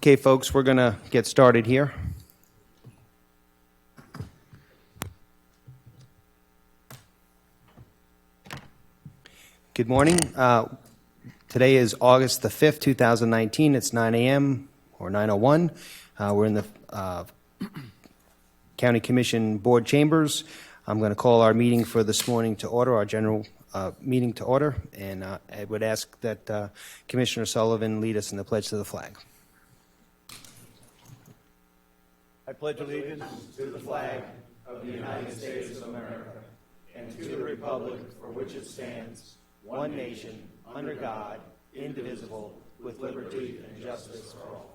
Okay, folks, we're going to get started here. Good morning. Today is August the 5th, 2019. It's 9 a.m. or 9:01. We're in the County Commission Board chambers. I'm going to call our meeting for this morning to order, our general meeting to order, and I would ask that Commissioner Sullivan lead us in the pledge to the flag. I pledge allegiance to the flag of the United States of America and to the republic for which it stands, one nation, under God, indivisible, with liberty and justice for all.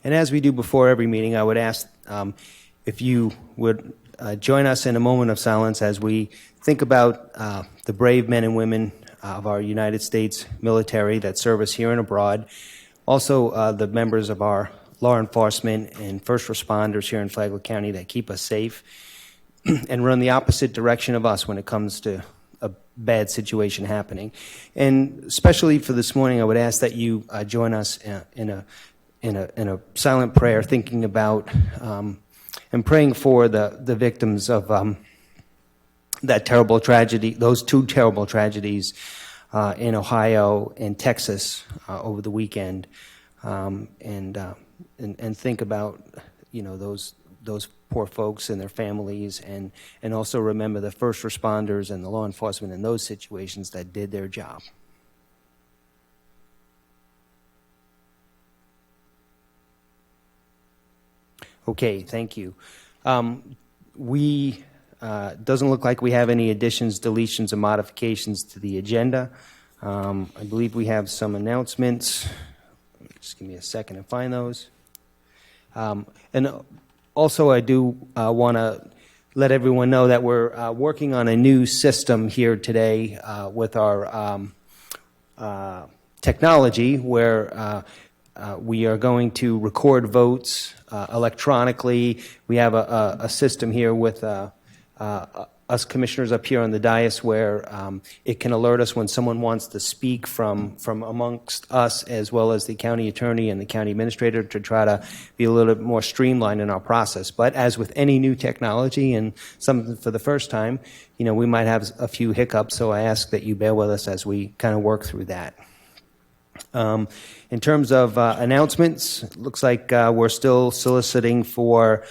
And as we do before every meeting, I would ask if you would join us in a moment of silence as we think about the brave men and women of our United States military that serve us here and abroad, also the members of our law enforcement and first responders here in Flagler County that keep us safe and run the opposite direction of us when it comes to a bad situation happening. And especially for this morning, I would ask that you join us in a silent prayer, thinking about and praying for the victims of that terrible tragedy, those two terrible tragedies in Ohio and Texas over the weekend, and think about those poor folks and their families, and also remember the first responders and the law enforcement in those situations that did their job. Okay, thank you. Doesn't look like we have any additions, deletions, or modifications to the agenda. I believe we have some announcements. Just give me a second to find those. And also, I do want to let everyone know that we're working on a new system here today with our technology where we are going to record votes electronically. We have a system here with us commissioners up here on the dais where it can alert us when someone wants to speak from amongst us, as well as the county attorney and the county administrator, to try to be a little bit more streamlined in our process. But as with any new technology and something for the first time, we might have a few hiccups, so I ask that you bear with us as we kind of work through that. In terms of announcements, it looks like we're still soliciting for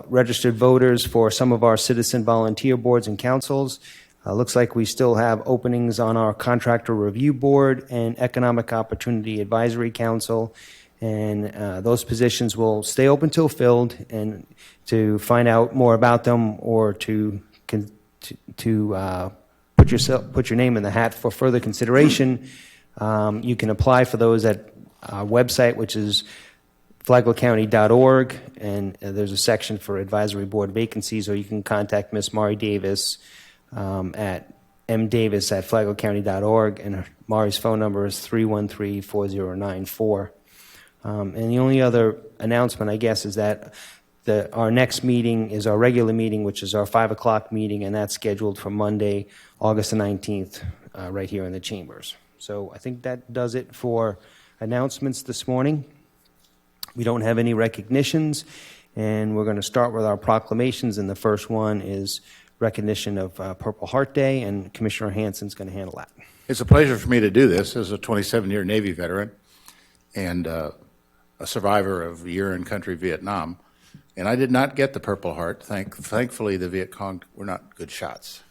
registered voters for some of our citizen volunteer boards and councils. Looks like we still have openings on our contractor review board and economic opportunity advisory council, and those positions will stay open till filled. And to find out more about them or to put your name in the hat for further consideration, you can apply for those at our website, which is flaglercounty.org, and there's a section for advisory board vacancies, or you can contact Ms. Mari Davis at mdavis@flaglercounty.org, and Mari's phone number is 313-4094. And the only other announcement, I guess, is that our next meeting is our regular meeting, which is our 5 o'clock meeting, and that's scheduled for Monday, August the 19th, right here in the chambers. So I think that does it for announcements this morning. We don't have any recognitions, and we're going to start with our proclamations, and the first one is recognition of Purple Heart Day, and Commissioner Hansen's going to handle that. It's a pleasure for me to do this as a 27-year Navy veteran and a survivor of year-in-country Vietnam, and I did not get the Purple Heart. Thankfully, the Viet Cong were not good shots,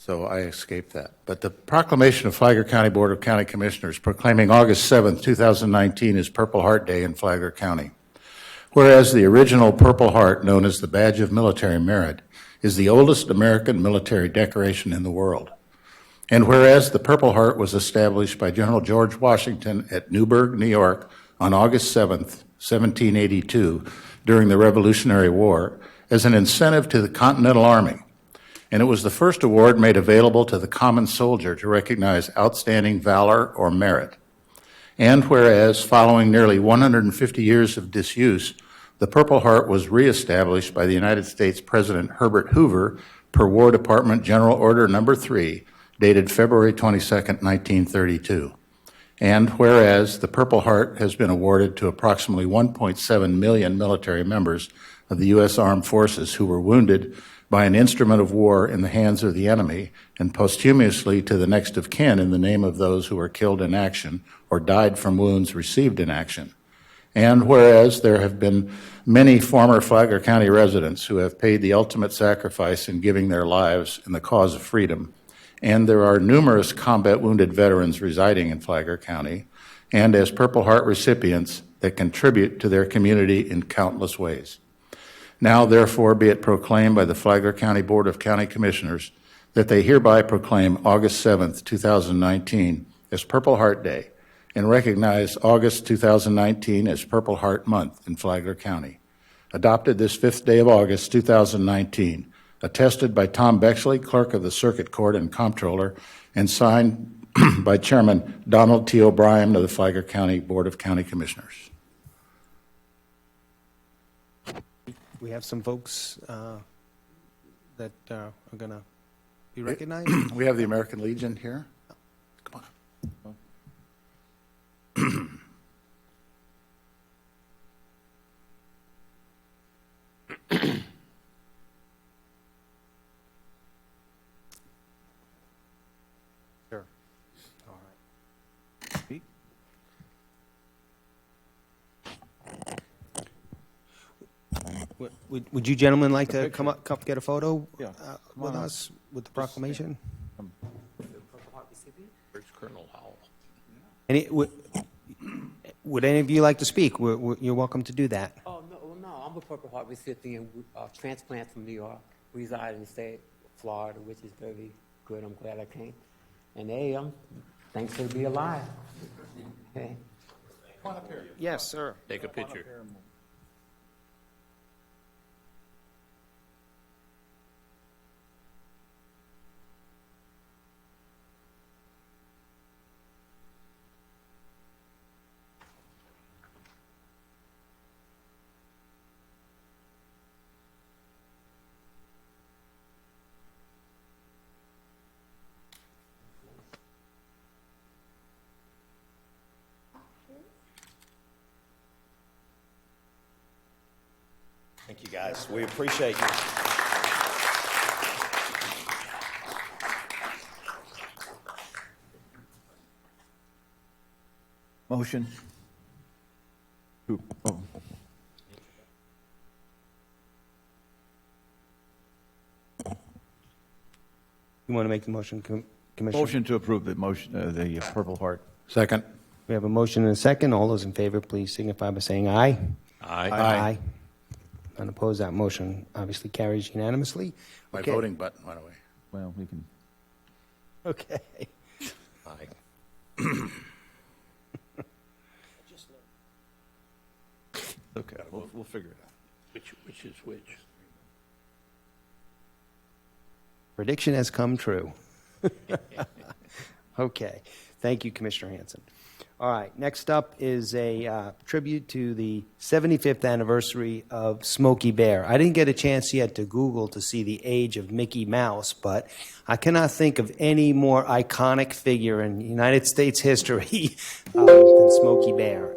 so I escaped that. But the proclamation of Flagler County Board of County Commissioners proclaiming August 7th, 2019 as Purple Heart Day in Flagler County. Whereas the original Purple Heart, known as the Badge of Military Merit, is the oldest American military decoration in the world. And whereas the Purple Heart was established by General George Washington at Newburgh, New York on August 7th, 1782, during the Revolutionary War, as an incentive to the Continental Army. And it was the first award made available to the common soldier to recognize outstanding valor or merit. And whereas, following nearly 150 years of disuse, the Purple Heart was reestablished by the United States President Herbert Hoover per War Department General Order No. 3, dated February 22, 1932. And whereas the Purple Heart has been awarded to approximately 1.7 million military members of the U.S. Armed Forces who were wounded by an instrument of war in the hands of the enemy, and posthumously to the next of kin in the name of those who were killed in action or died from wounds received in action. And whereas there have been many former Flagler County residents who have paid the ultimate sacrifice in giving their lives in the cause of freedom, and there are numerous combat wounded veterans residing in Flagler County, and as Purple Heart recipients that contribute to their community in countless ways. Now, therefore, be it proclaimed by the Flagler County Board of County Commissioners that they hereby proclaim August 7th, 2019 as Purple Heart Day and recognize August 2019 as Purple Heart Month in Flagler County. Adopted this 5th day of August 2019, attested by Tom Bexley, Clerk of the Circuit Court and Comptroller, and signed by Chairman Donald T. O'Brien of the Flagler County Board of County Commissioners. We have some folks that are going to be recognized. We have the American Legion here. Come on up. Sure. All right. Speak. Would you gentlemen like to come up, get a photo with us with the proclamation? Where's Colonel Howell? Would any of you like to speak? You're welcome to do that. Oh, no, I'm a Purple Heart recipient, transplant from New York, reside in the state of Florida, which is very good. I'm glad I came. And hey, thanks for being alive. Hey. Come on up here. Yes, sir. Take a picture. Thank you, guys. We appreciate you. Motion. Oh. You want to make the motion, Commissioner? Motion to approve the motion, the Purple Heart. Second. We have a motion and a second. All those in favor, please signify by saying aye. Aye. Unopposed, that motion obviously carries unanimously. My Okay. voting button went away. Well, we can. Okay. Aye. Okay, we'll figure it out. Which is which? Prediction has come true. Okay. Thank you, Commissioner Hanson. All right. Next up is a tribute to the 75th anniversary of Smokey Bear. I didn't get a chance yet to Google to see the age of Mickey Mouse, but I cannot think of any more iconic figure in United States history than Smokey Bear.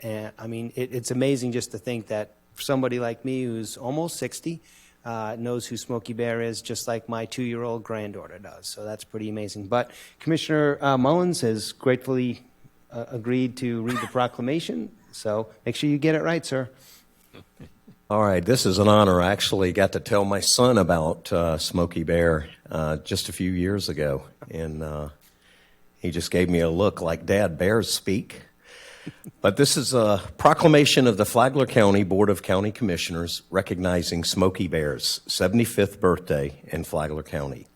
And I mean, it's amazing just to think that somebody like me who's almost 60 knows who Smokey Bear is, just like my 2-year-old granddaughter does. So that's pretty amazing. But Commissioner Mullins has gratefully agreed to read the proclamation. So make sure you get it right, sir. All right, this is an honor. I actually got to tell my son about Smokey Bear just a few years ago, and he just gave me a look like, Dad, bears speak. But this is a proclamation of the Flagler County Board of County Commissioners recognizing Smokey Bear's 75th birthday in Flagler County.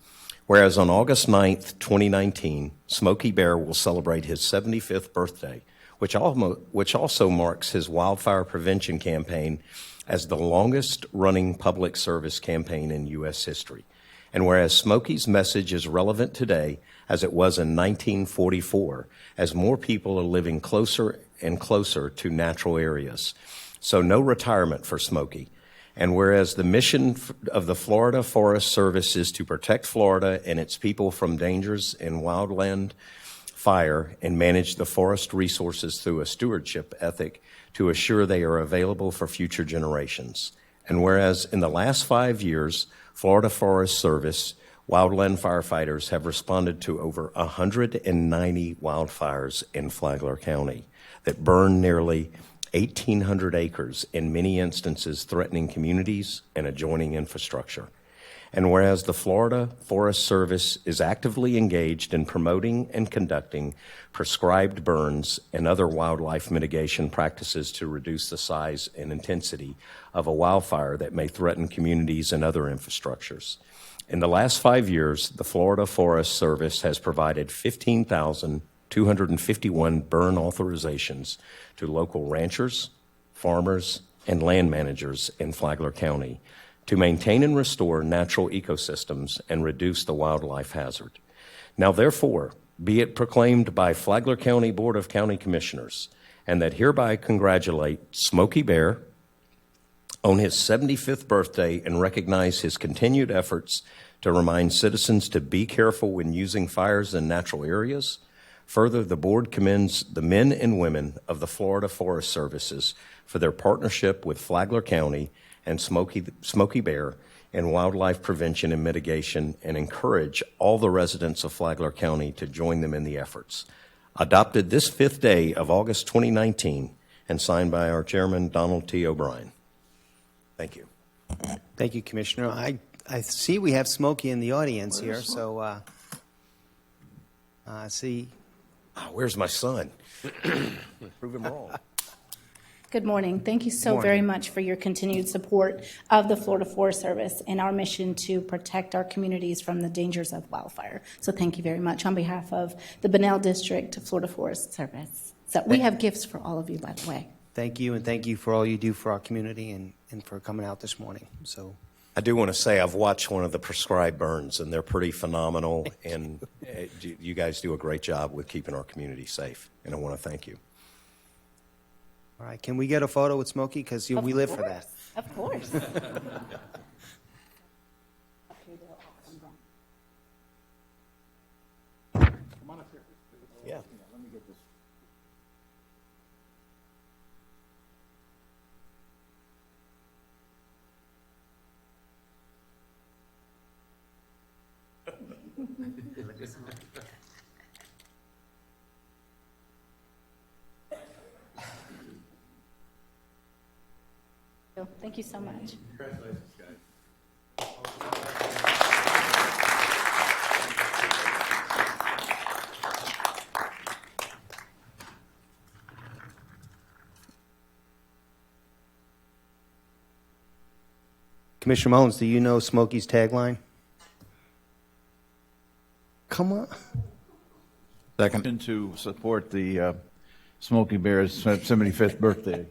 Whereas on August 9th, 2019, Smokey Bear will celebrate his 75th birthday, which also marks his wildfire prevention campaign as the longest-running public service campaign in U.S. history. And whereas Smokey's message is relevant today as it was in 1944, as more people are living closer and closer to natural areas. so no retirement for Smokey. And whereas the mission of the Florida Forest Service is to protect Florida and its people from dangers in wildland fire and manage the forest resources through a stewardship ethic to assure they are available for future generations. And whereas in the last 5 years, Florida Forest Service wildland firefighters have responded to over 190 wildfires in Flagler County that burned nearly 1,800 acres, in many instances threatening communities and adjoining infrastructure. And whereas the Florida Forest Service is actively engaged in promoting and conducting prescribed burns and other wildlife mitigation practices to reduce the size and intensity of a wildfire that may threaten communities and other infrastructures. In the last 5 years, the Florida Forest Service has provided 15,251 burn authorizations to local ranchers, farmers, and land managers in Flagler County to maintain and restore natural ecosystems and reduce the wildlife hazard. Now, therefore, be it proclaimed by Flagler County Board of County Commissioners, and that hereby congratulate Smokey Bear on his 75th birthday and recognize his continued efforts to remind citizens to be careful when using fires in natural areas. Further, the board commends the men and women of the Florida Forest Services for their partnership with Flagler County and Smokey Bear in wildlife prevention and mitigation, and encourage all the residents of Flagler County to join them in the efforts. Adopted this 5th day of August 2019 and signed by our chairman, Donald T. O'Brien. Thank you. Thank you, Commissioner. I see we have Smokey in the audience here, so see. Where's my son? Prove him wrong. Good morning. Thank you so very much for your continued support of the Florida Forest Service and our mission to protect our communities from the dangers of wildfire. So thank you very much on behalf of the Bunnell District Florida Forest Service. So we have gifts for all of you, by the way. Thank you, and thank you for all you do for our community and for coming out this morning. So, I do want to say I've watched one of the prescribed burns, and they're pretty phenomenal, and you guys do a great job with keeping our community safe, and I want to thank you. all right, can we get a photo with Smokey? Because we live for that. Of course. Yeah. Thank you so much. Congratulations, guys. Commissioner Mullins, do you know Smokey's tagline? Come on. Second. To support the Smokey Bear's 75th birthday.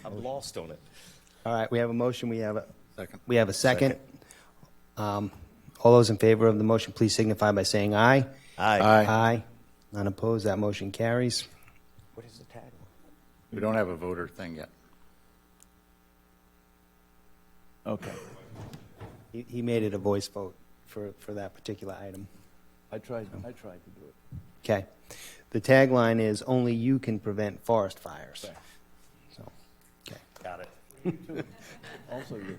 I'm lost on it. All right, we have a motion. We have a Second. We have a second. All those in favor of the motion, please signify by saying aye. Aye. Aye. None opposed. That motion carries. What is the tagline? We don't have a voter thing yet. Okay. He made it a voice vote for that particular item. I tried to do it. Okay. The tagline is "Only you can prevent forest fires." Okay. So, okay. Got it. Also, you.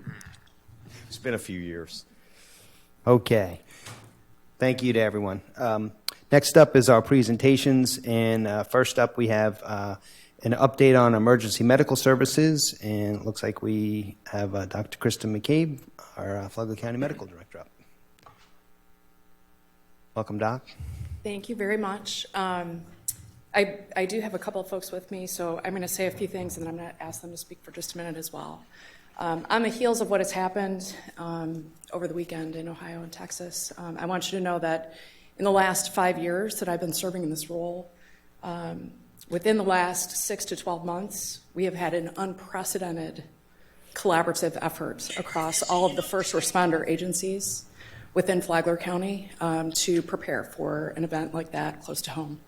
It's been a few years. Okay. Thank you to everyone. Next up is our presentations, and first up we have an update on emergency medical services, and it looks like we have Dr. Krista McCabe, our Flagler County Medical Director up. Welcome, Doc. Thank you very much. I do have a couple of folks with me, so I'm going to say a few things, and then I'm going to ask them to speak for just a minute as well. On the heels of what has happened over the weekend in Ohio and Texas, I want you to know that in the last 5 years that I've been serving in this role, within the last 6 to 12 months, we have had an unprecedented collaborative effort across all of the first responder agencies within Flagler County to prepare for an event like that close to home.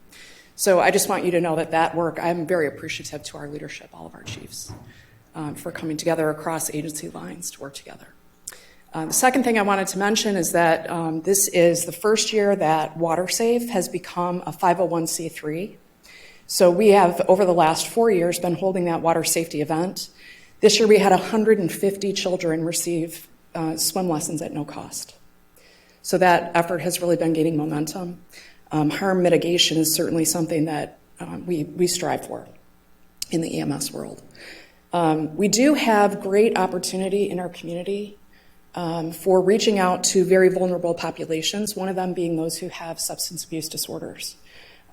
So I just want you to know that that work, I'm very appreciative to our leadership, all of our chiefs. for coming together across agency lines to work together. The second thing I wanted to mention is that this is the first year that WaterSafe has become a 501c3. So we have, over the last 4 years, been holding that water safety event. This year we had 150 children receive swim lessons at no cost. So that effort has really been gaining momentum. Harm mitigation is certainly something that we strive for in the EMS world. We do have great opportunity in our community for reaching out to very vulnerable populations, one of them being those who have substance abuse disorders.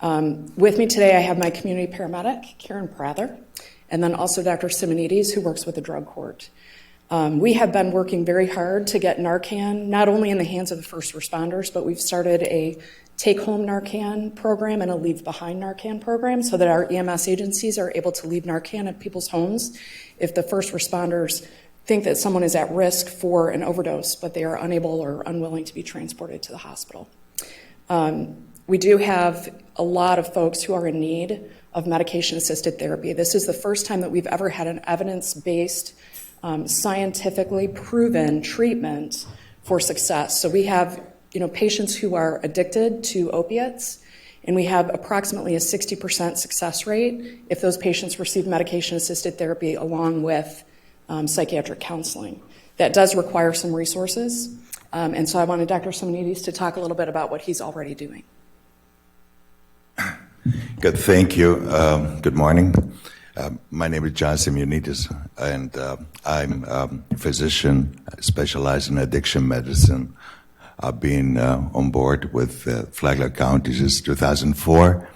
With me today, I have my community paramedic, Karen Prather, and then also Dr. Simonides, who works with the drug court. We have been working very hard to get Narcan not only in the hands of the first responders, but we've started a take-home Narcan program and a leave-behind Narcan program so that our EMS agencies are able to leave Narcan at people's homes if the first responders think that someone is at risk for an overdose, but they are unable or unwilling to be transported to the hospital. We do have a lot of folks who are in need of medication-assisted therapy. This is the first time that we've ever had an evidence-based, scientifically proven treatment for success. So we have patients who are addicted to opiates, and we have approximately a 60% success rate if those patients receive medication-assisted therapy along with psychiatric counseling. That does require some resources, and so I wanted Dr. Simonides to talk a little bit about what he's already doing. Good, thank you. Good morning. My name is John Simonides, and I'm a physician specialized in addiction medicine. I've been on board with Flagler County since 2004.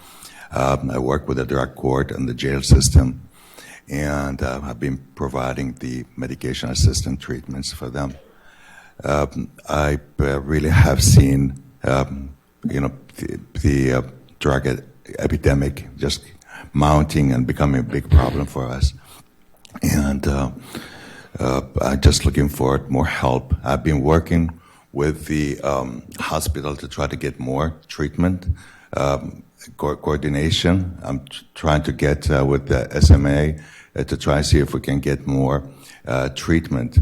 I work with the drug court and the jail system, and I've been providing the medication assistant treatments for them. I really have seen, the drug epidemic just mounting and becoming a big problem for us. And I'm just looking for more help. I've been working with the hospital to try to get more treatment, coordination. I'm trying to get with the SMA to try and see if we can get more treatment.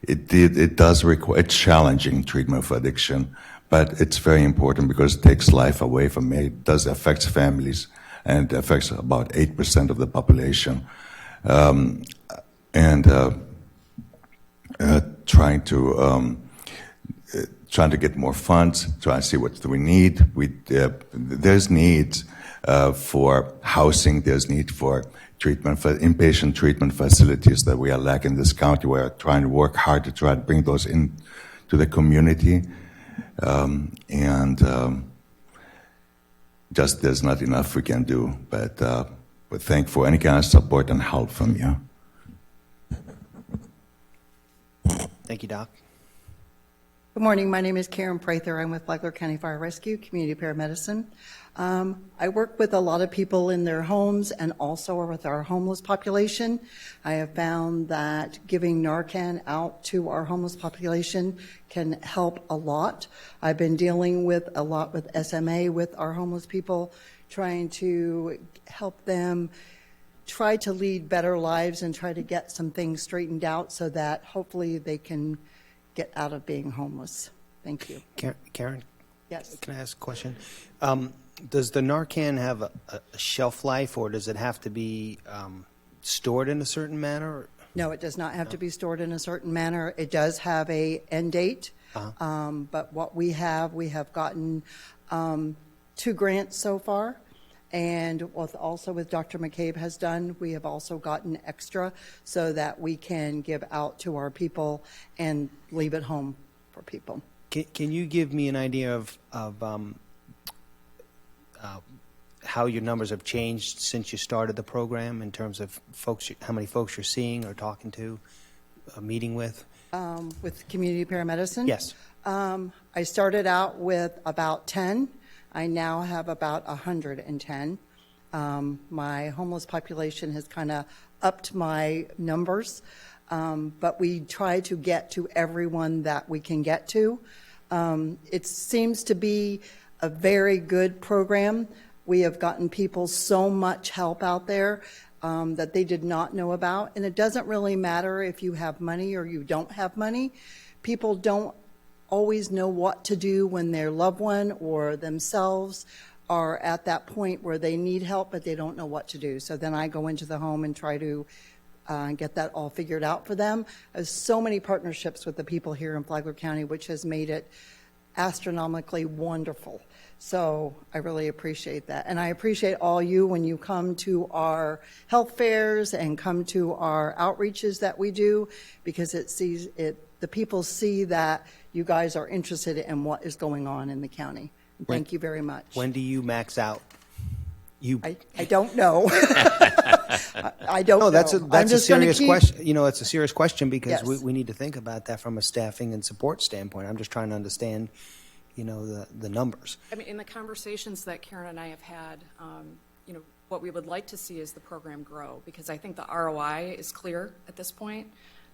It does require, it's challenging treatment for addiction, but it's very important because it takes life away from me. It does affect families, and it affects about 8% of the population. Trying to get more funds, trying to see what we need. There's needs for housing, there's need for treatment, for inpatient treatment facilities that we are lacking in this county. We're trying to work hard to try to bring those in to the community. Just there's not enough we can do, but we're thankful for any kind of support and help from you. Thank you, Doc. Good morning. My name is Karen Prather. I'm with Flagler County Fire Rescue, Community Paramedicine. I work with a lot of people in their homes and also with our homeless population. I have found that giving Narcan out to our homeless population can help a lot. I've been dealing with a lot with SMA with our homeless people, trying to help them try to lead better lives and try to get some things straightened out so that hopefully they can get out of being homeless. Thank you. Karen? Yes. Can I ask a question? Does the Narcan have a shelf life, or does it have to be stored in a certain manner? No, it does not have to be stored in a certain manner. It does have a end date, but what we have gotten 2 grants so far, and also with Dr. McCabe has done, we have also gotten extra so that we can give out to our people and leave it home for people. Can you give me an idea of how your numbers have changed since you started the program in terms of how many folks you're seeing or talking to, meeting with? With community paramedicine? Yes. I started out with about 10. I now have about 110. My homeless population has kind of upped my numbers, but we try to get to everyone that we can get to. It seems to be a very good program. We have gotten people so much help out there. that they did not know about. And it doesn't really matter if you have money or you don't have money. People don't always know what to do when their loved one or themselves are at that point where they need help, but they don't know what to do. So then I go into the home and try to get that all figured out for them. There's so many partnerships with the people here in Flagler County, which has made it astronomically wonderful. So I really appreciate that. And I appreciate all you when you come to our health fairs and come to our outreaches that we do, because the people see that you guys are interested in what is going on in the county. Thank you very much. When do you max out? I don't know. I don't know. That's I'm a just gonna serious keep- question. You know, it's a serious question because Yes. we need to think about that from a staffing and support standpoint. I'm just trying to understand, you know, the numbers. I mean, in the conversations that Karen and I have had, you know, what we would like to see is the program grow, because I think the ROI is clear at this point.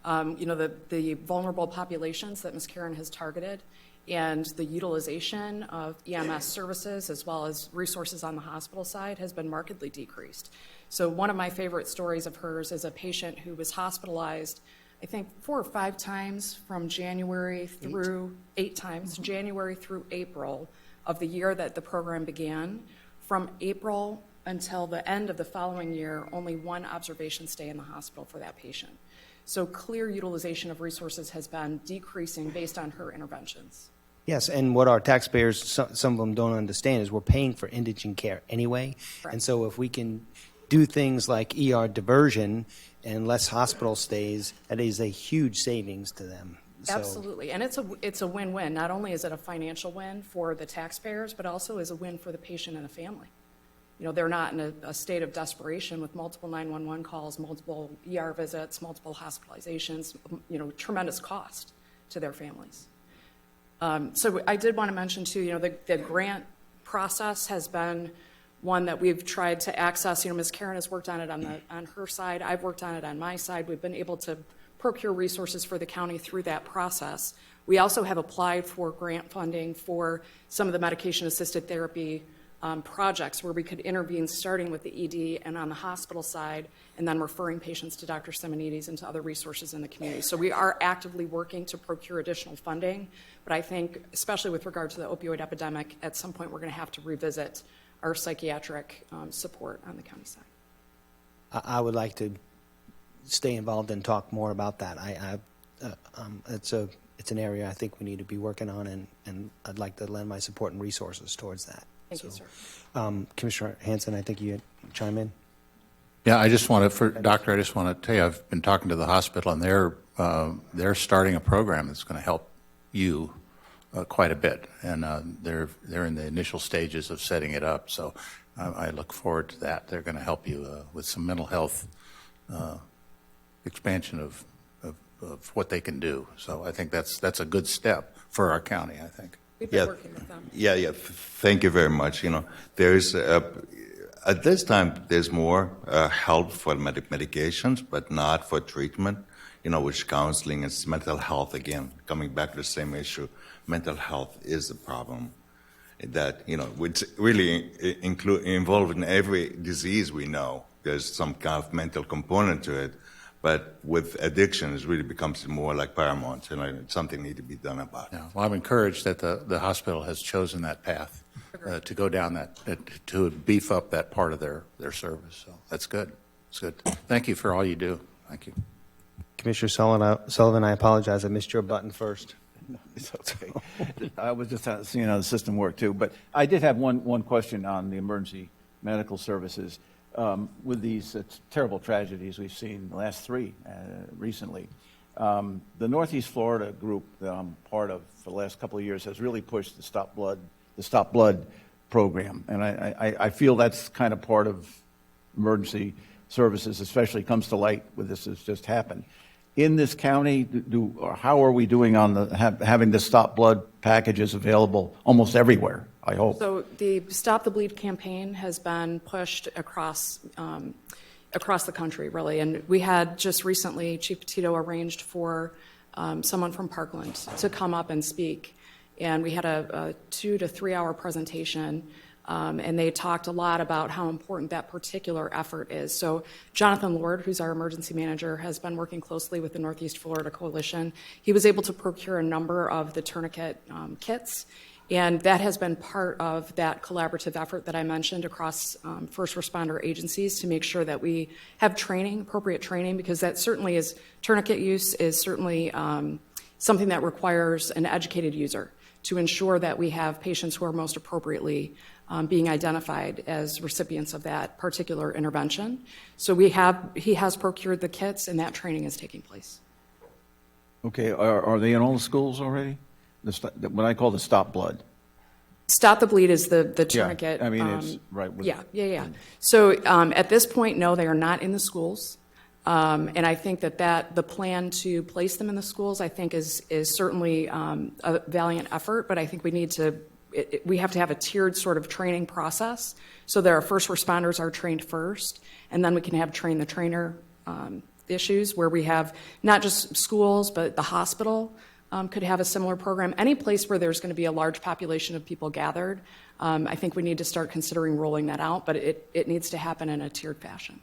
You know, the vulnerable populations that Ms. Karen has targeted and the utilization of EMS services as well as resources on the hospital side has been markedly decreased. So one of my favorite stories of hers is a patient who was hospitalized, I think 4 or 5 times from January through 8 times, January through April of the year that the program began. From April until the end of the following year, only 1 observation stay in the hospital for that patient. So clear utilization of resources has been decreasing based on her interventions. Yes, and what our taxpayers, some of them don't understand, is we're paying for indigent care anyway. Correct. And so if we can do things like ER diversion and less hospital stays, that is a huge savings to them. So- Absolutely, and it's a win-win. Not only is it a financial win for the taxpayers, but also is a win for the patient and the family. You know, they're not in a state of desperation with multiple 911 calls, multiple ER visits, multiple hospitalizations, you know, tremendous cost to their families. So I did want to mention too, you know, the grant process has been one that we've tried to access. You know, Ms. Karen has worked on it on her side. I've worked on it on my side. We've been able to procure resources for the county through that process. We also have applied for grant funding for some of the medication-assisted therapy projects where we could intervene starting with the ED and on the hospital side, and then referring patients to Dr. Simonides and to other resources in the community. So we are actively working to procure additional funding, but I think, especially with regard to the opioid epidemic, at some point we're going to have to revisit our psychiatric support on the county side. I would like to stay involved and talk more about that. It's an area I think we need to be working on, and I'd like to lend my support and resources towards that. Thank you, sir. Commissioner Hanson, I think you chime in. Yeah, I just want to, Doctor, I just want to tell you, I've been talking to the hospital, and they're starting a program that's going to help you quite a bit, and they're in the initial stages of setting it up. So I look forward to that. They're going to help you with some mental health expansion of what they can do. So I think that's a good step for our county, I think. We've been working with them. Yeah. Thank you very much. You know, there's at this time there's more help for medications, but not for treatment. You know, which counseling is mental health. Again, coming back to the same issue, mental health is a problem that, you know, which really involved in every disease we know. There's some kind of mental component to it. But with addiction, it really becomes more like paramount, and something needs to be done about it. Yeah, well, I'm encouraged that the hospital has chosen that path to go down to beef up that part of their service. So that's good. It's good. Thank you for all you do. Thank you. Commissioner Sullivan, I apologize. I missed your button first. It's okay. I was just seeing how the system worked too. But I did have one question on the emergency medical services. With these terrible tragedies we've seen, the last 3 recently, the Northeast Florida group that I'm part of for the last couple of years has really pushed the Stop Blood program, and I feel that's kind of part of emergency services, especially comes to light with this has just happened. In this county, how are we doing on having the Stop Blood packages available almost everywhere? I hope. So the Stop the Bleed campaign has been pushed across the country, really. And we had just recently, Chief Petito arranged for someone from Parkland to come up and speak. And we had a 2 to 3 hour presentation and they talked a lot about how important that particular effort is. So Jonathan Lord, who's our emergency manager, has been working closely with the Northeast Florida Coalition. He was able to procure a number of the tourniquet kits, and that has been part of that collaborative effort that I mentioned across first responder agencies to make sure that we have training, appropriate training, because that certainly is, tourniquet use is certainly something that requires an educated user to ensure that we have patients who are most appropriately being identified as recipients of that particular intervention. So he has procured the kits, and that training is taking place. Okay, are they in all the schools already? What I call the stop blood. Stop the bleed is the tourniquet. I mean, it's right. Yeah. So at this point, no, they are not in the schools. And I think that the plan to place them in the schools, I think, is certainly a valiant effort, but I think we need to, we have to have a tiered sort of training process so that our first responders are trained first, and then we can have train the trainer issues where we have not just schools, but the hospital could have a similar program. Any place where there's going to be a large population of people gathered, I think we need to start considering rolling that out, but it needs to happen in a tiered fashion.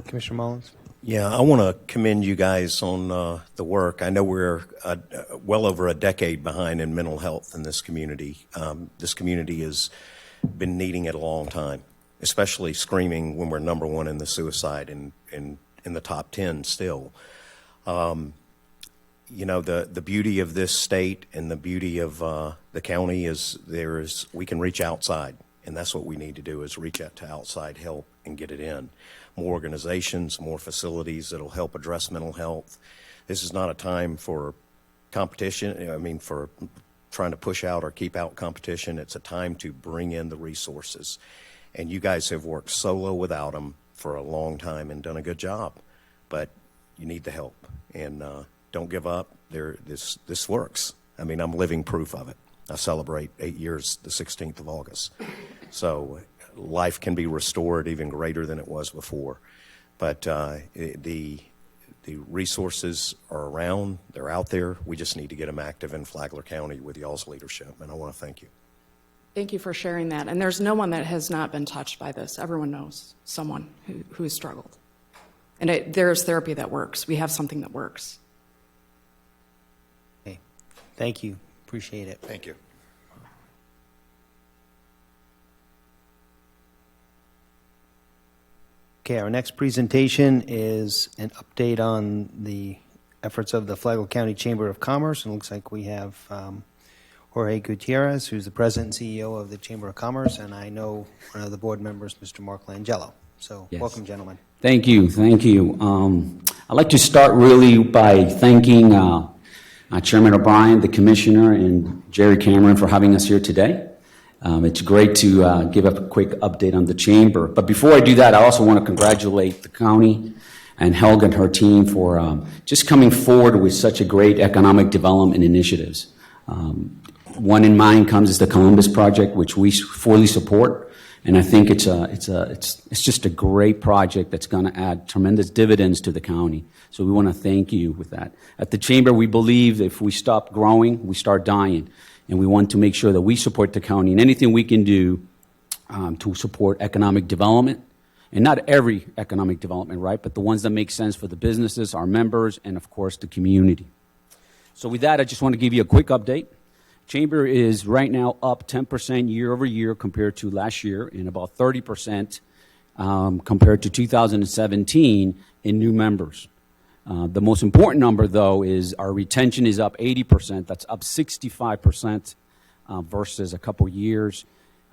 Commissioner Mullins? Yeah, I want to commend you guys on the work. I know we're well over a decade behind in mental health in this community. This community has been needing it a long time, especially screaming when we're number one in the suicide and in the top 10 still. You know, the beauty of this state and the beauty of the county is we can reach outside, and that's what we need to do, is reach out to outside help and get it in. More organizations, more facilities that'll help address mental health. This is not a time for competition, I mean, for trying to push out or keep out competition. It's a time to bring in the resources. And you guys have worked solo without them for a long time and done a good job. But you need the help. And don't give up. This works. I mean, I'm living proof of it. I celebrate 8 years the 16th of August. So life can be restored even greater than it was before. But the resources are around. They're out there. We just need to get them active in Flagler County with y'all's leadership. And I want to thank you. Thank you for sharing that. And there's no one that has not been touched by this. Everyone knows someone who has struggled. And there's therapy that works. We have something that works. Okay. Thank you. Appreciate it. Thank you. Okay, our next presentation is an update on the efforts of the Flagler County Chamber of Commerce. And it looks like we have Jorge Gutierrez, who's the president and CEO of the Chamber of Commerce, and I know one of the board members, Mr. Mark Langella. So Yes. Welcome, gentlemen. Thank you. I'd like to start really by thanking Chairman O'Brien, the Commissioner, and Jerry Cameron for having us here today. It's great to give a quick update on the Chamber. But before I do that, I also want to congratulate the county and Helga and her team for just coming forward with such a great economic development initiatives. One in mind comes is the Columbus Project, which we fully support. And I think it's just a great project that's going to add tremendous dividends to the county. So we want to thank you with that. At the Chamber, we believe if we stop growing, we start dying. And we want to make sure that we support the county and anything we can do to support economic development. And not every economic development, right? But the ones that make sense for the businesses, our members, and of course the community. So with that, I just want to give you a quick update. Chamber is right now up 10% year over year compared to last year, and about 30% compared to 2017 in new members. The most important number, though, is our retention is up 80%. That's up 65% versus a couple years.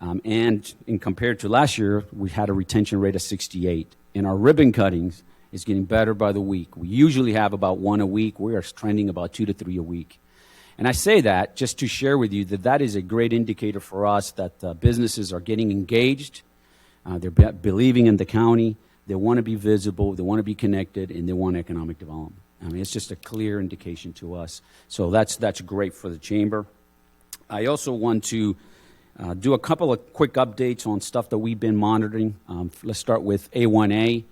And compared to last year, we had a retention rate of 68. And our ribbon cuttings is getting better by the week. We usually have about one a week. We are trending about 2 to 3 a week. And I say that just to share with you that is a great indicator for us that businesses are getting engaged. They're believing in the county. They want to be visible, they want to be connected, and they want economic development. I mean, it's just a clear indication to us. So that's great for the Chamber. I also want to do a couple of quick updates on stuff that we've been monitoring. Let's start with A1A.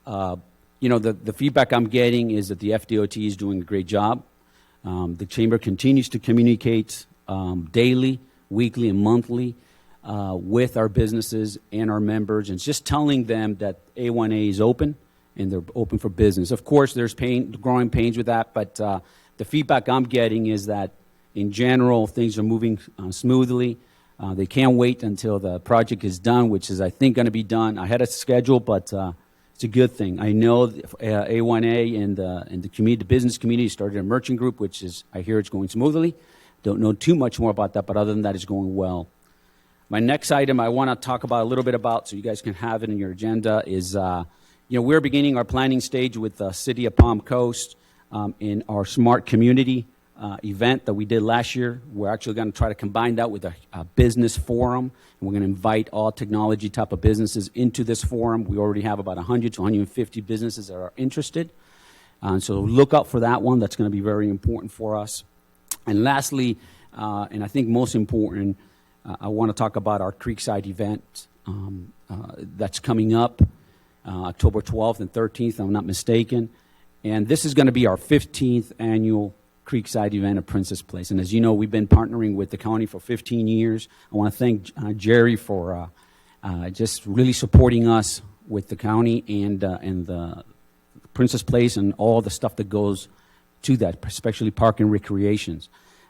The feedback I'm getting is that the FDOT is doing a great job. The Chamber continues to communicate daily weekly and monthly with our businesses and our members, and just telling them that A1A is open and they're open for business. Of course, there's growing pains with that, but the feedback I'm getting is that in general, things are moving smoothly. They can't wait until the project is done, which is, I think, going to be done ahead of schedule, but it's a good thing. I know A1A and the community, the business community started a merchant group, which is, I hear it's going smoothly. Don't know too much more about that, but other than that, it's going well. My next item I want to talk about a little bit about, so you guys can have it in your agenda, is we're beginning our planning stage with the City of Palm Coast in our Smart Community event that we did last year. We're actually going to try to combine that with a business forum, and we're going to invite all technology type of businesses into this forum. We already have about 100 to 150 businesses that are interested. So look out for that one. That's going to be very important for us. And lastly, and I think most important, I want to talk about our Creekside event that's coming up October 12th and 13th, if I'm not mistaken. And this is going to be our 15th annual Creekside event at Princess Place. And as you know, we've been partnering with the county for 15 years. I want to thank Jerry for just really supporting us with the county and the Princess Place and all the stuff that goes to that, especially park and recreations.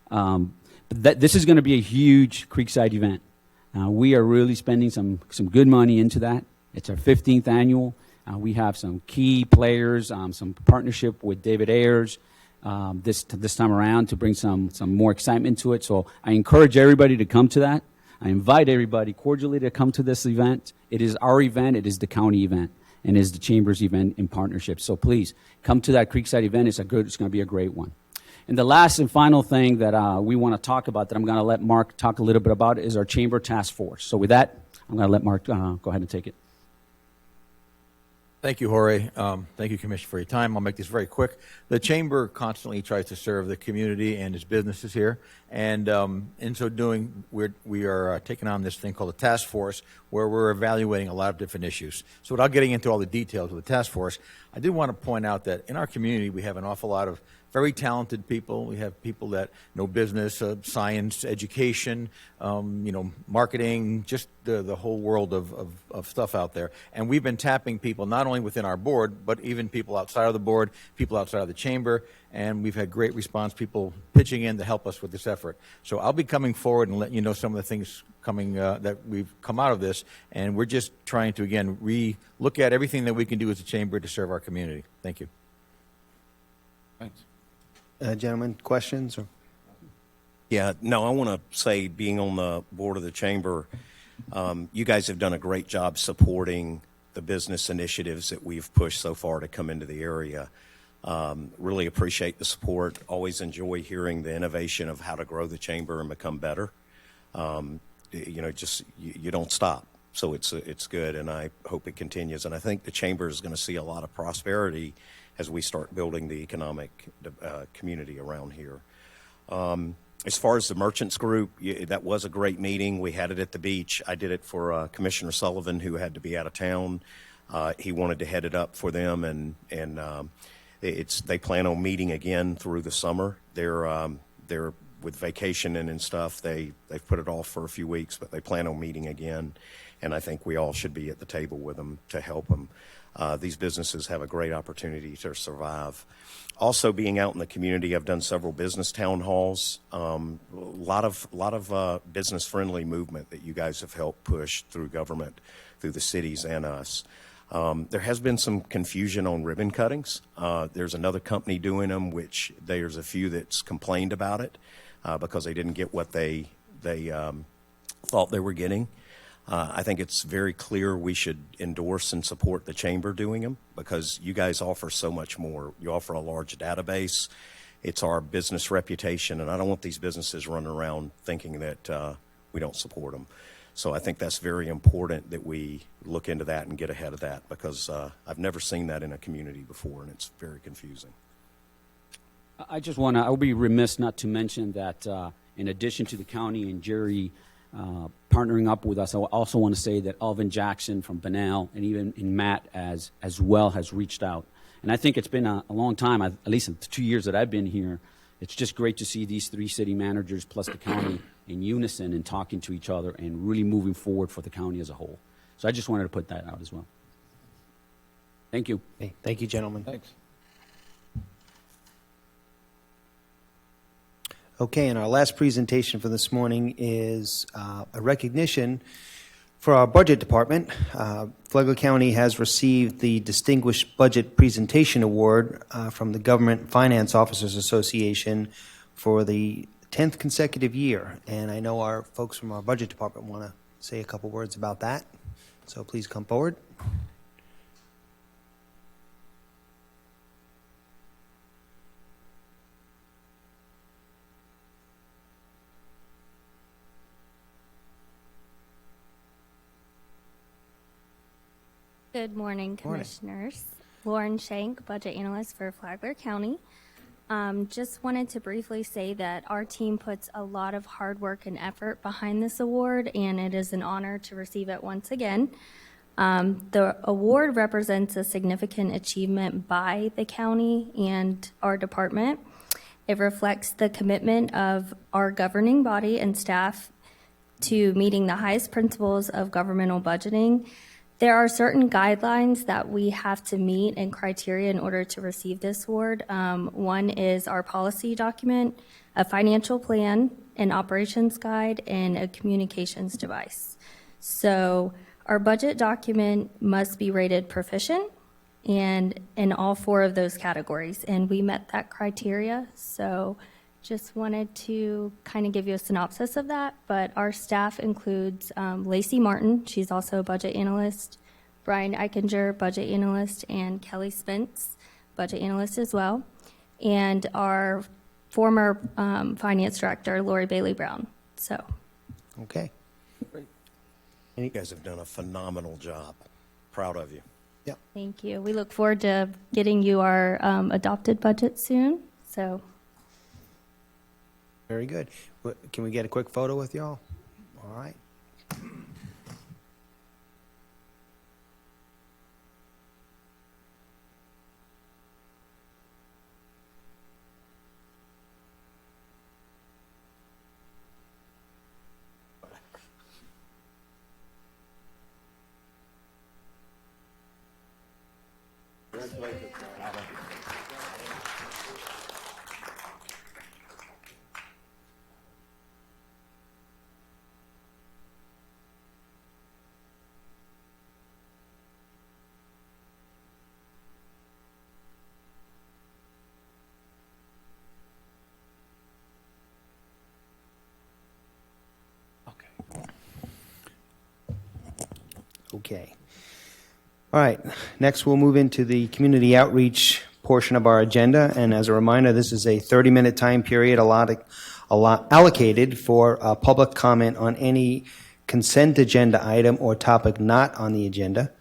But this is going to be a huge Creekside event. We are really spending some good money into that. It's our 15th annual. We have some key players, some partnership with David Ayers this time around to bring some more excitement to it. So I encourage everybody to come to that. I invite everybody cordially to come to this event. It is our event. It is the county event, and it is the Chamber's event in partnership. So please come to that Creekside event. It's going to be a great one. And the last and final thing that we want to talk about that I'm going to let Mark talk a little bit about is our Chamber Task Force. So with that, I'm going to let Mark go ahead and take it. Thank you, Jorge. Thank you, Commissioner, for your time. I'll make this very quick. The Chamber constantly tries to serve the community and its businesses here. And in so doing, we are taking on this thing called a task force where we're evaluating a lot of different issues. So without getting into all the details of the task force, I did want to point out that in our community, we have an awful lot of very talented people. We have people that know business, science, education, marketing, just the whole world of stuff out there. And we've been tapping people not only within our board, but even people outside of the board, people outside of the chamber. And we've had great response, people pitching in to help us with this effort. So I'll be coming forward and letting you know some of the things coming that we've come out of this. And we're just trying to, again, look at everything that we can do as a chamber to serve our community. Thank you. Thanks. Gentlemen, questions? Yeah, no, I want to say, being on the board of the chamber, you guys have done a great job supporting the business initiatives that we've pushed so far to come into the area. Really appreciate the support. Always enjoy hearing the innovation of how to grow the chamber and become better. You don't stop. So it's good, and I hope it continues. And I think the chamber is going to see a lot of prosperity as we start building the economic community around here. As far as the Merchants Group, that was a great meeting. We had it at the beach. I did it for Commissioner Sullivan, who had to be out of town. He wanted to head it up for them, and they plan on meeting again through the summer. They're with vacation and stuff. They've put it off for a few weeks, but they plan on meeting again, and I think we all should be at the table with them to help them. These businesses have a great opportunity to survive. Also, being out in the community, I've done several business town halls. A lot of business-friendly movement that you guys have helped push through government, through the cities and us. There has been some confusion on ribbon cuttings. There's another company doing them, which there's a few that's complained about it because they didn't get what they thought they were getting. I think it's very clear we should endorse and support the chamber doing them because you guys offer so much more. You offer a large database. It's our business reputation, and I don't want these businesses running around thinking that we don't support them. So I think that's very important that we look into that and get ahead of that because I've never seen that in a community before, and it's very confusing. I would be remiss not to mention that in addition to the county and Jerry partnering up with us, I also want to say that Alvin Jackson from Bunnell and even Matt as well has reached out. And I think it's been a long time, at least in the 2 years that I've been here, it's just great to see these three city managers plus the county in unison and talking to each other and really moving forward for the county as a whole. So I just wanted to put that out as well. Thank you. Okay, thank you, gentlemen. Thanks. Okay, and our last presentation for this morning is a recognition for our budget department. Flagler County has received the Distinguished Budget Presentation Award from the Government Finance Officers Association for the 10th consecutive year. And I know our folks from our budget department want to say a couple words about that. So please come forward. Good morning, Commissioners. Lauren Shank, Budget Analyst for Flagler County. Just wanted to briefly say that our team puts a lot of hard work and effort behind this award, and it is an honor to receive it once again. The award represents a significant achievement by the county and our department. It reflects the commitment of our governing body and staff to meeting the highest principles of governmental budgeting. There are certain guidelines that we have to meet and criteria in order to receive this award. One is our policy document, a financial plan, an operations guide, and a communications device. So our budget document must be rated proficient and in all four of those categories, and we met that criteria. So just wanted to kind of give you a synopsis of that, but our staff includes Lacey Martin, she's also a budget analyst, Brian Eichinger, budget analyst, and Kelly Spence, budget analyst as well, and our former finance director, Lori Bailey Brown. So, Okay. You guys have done a phenomenal job. Proud of you. thank you. We look forward to getting you our adopted budget soon. So. Very good. Can we get a quick photo with y'all? All right. Okay. All right. Next, we'll move into the community outreach portion of our agenda. And as a reminder, this is a 30-minute time period allocated for public comment on any consent agenda item or topic not on the agenda.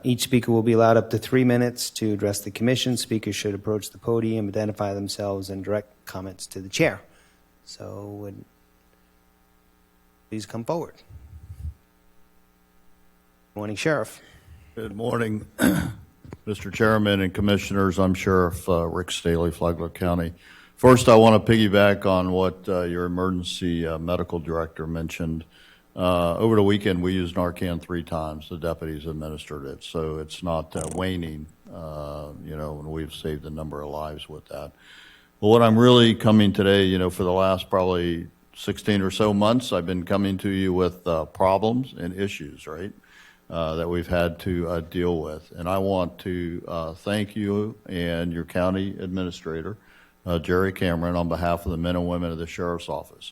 Each speaker will be allowed up to 3 minutes to address the commission. Speakers should approach the podium, identify themselves, and direct comments to the chair. So please come forward. Morning, Sheriff. Good morning, Mr. Chairman and Commissioners. I'm Sheriff Rick Staley, Flagler County. First, I want to piggyback on what your emergency medical director mentioned. Over the weekend, we used Narcan 3 times. The deputies administered it, so it's not waning, and we've saved a number of lives with that. But what I'm really coming today, for the last probably 16 or so months, I've been coming to you with problems and issues, right? That we've had to deal with. And I want to thank you and your county administrator, Jerry Cameron, on behalf of the men and women of the Sheriff's Office.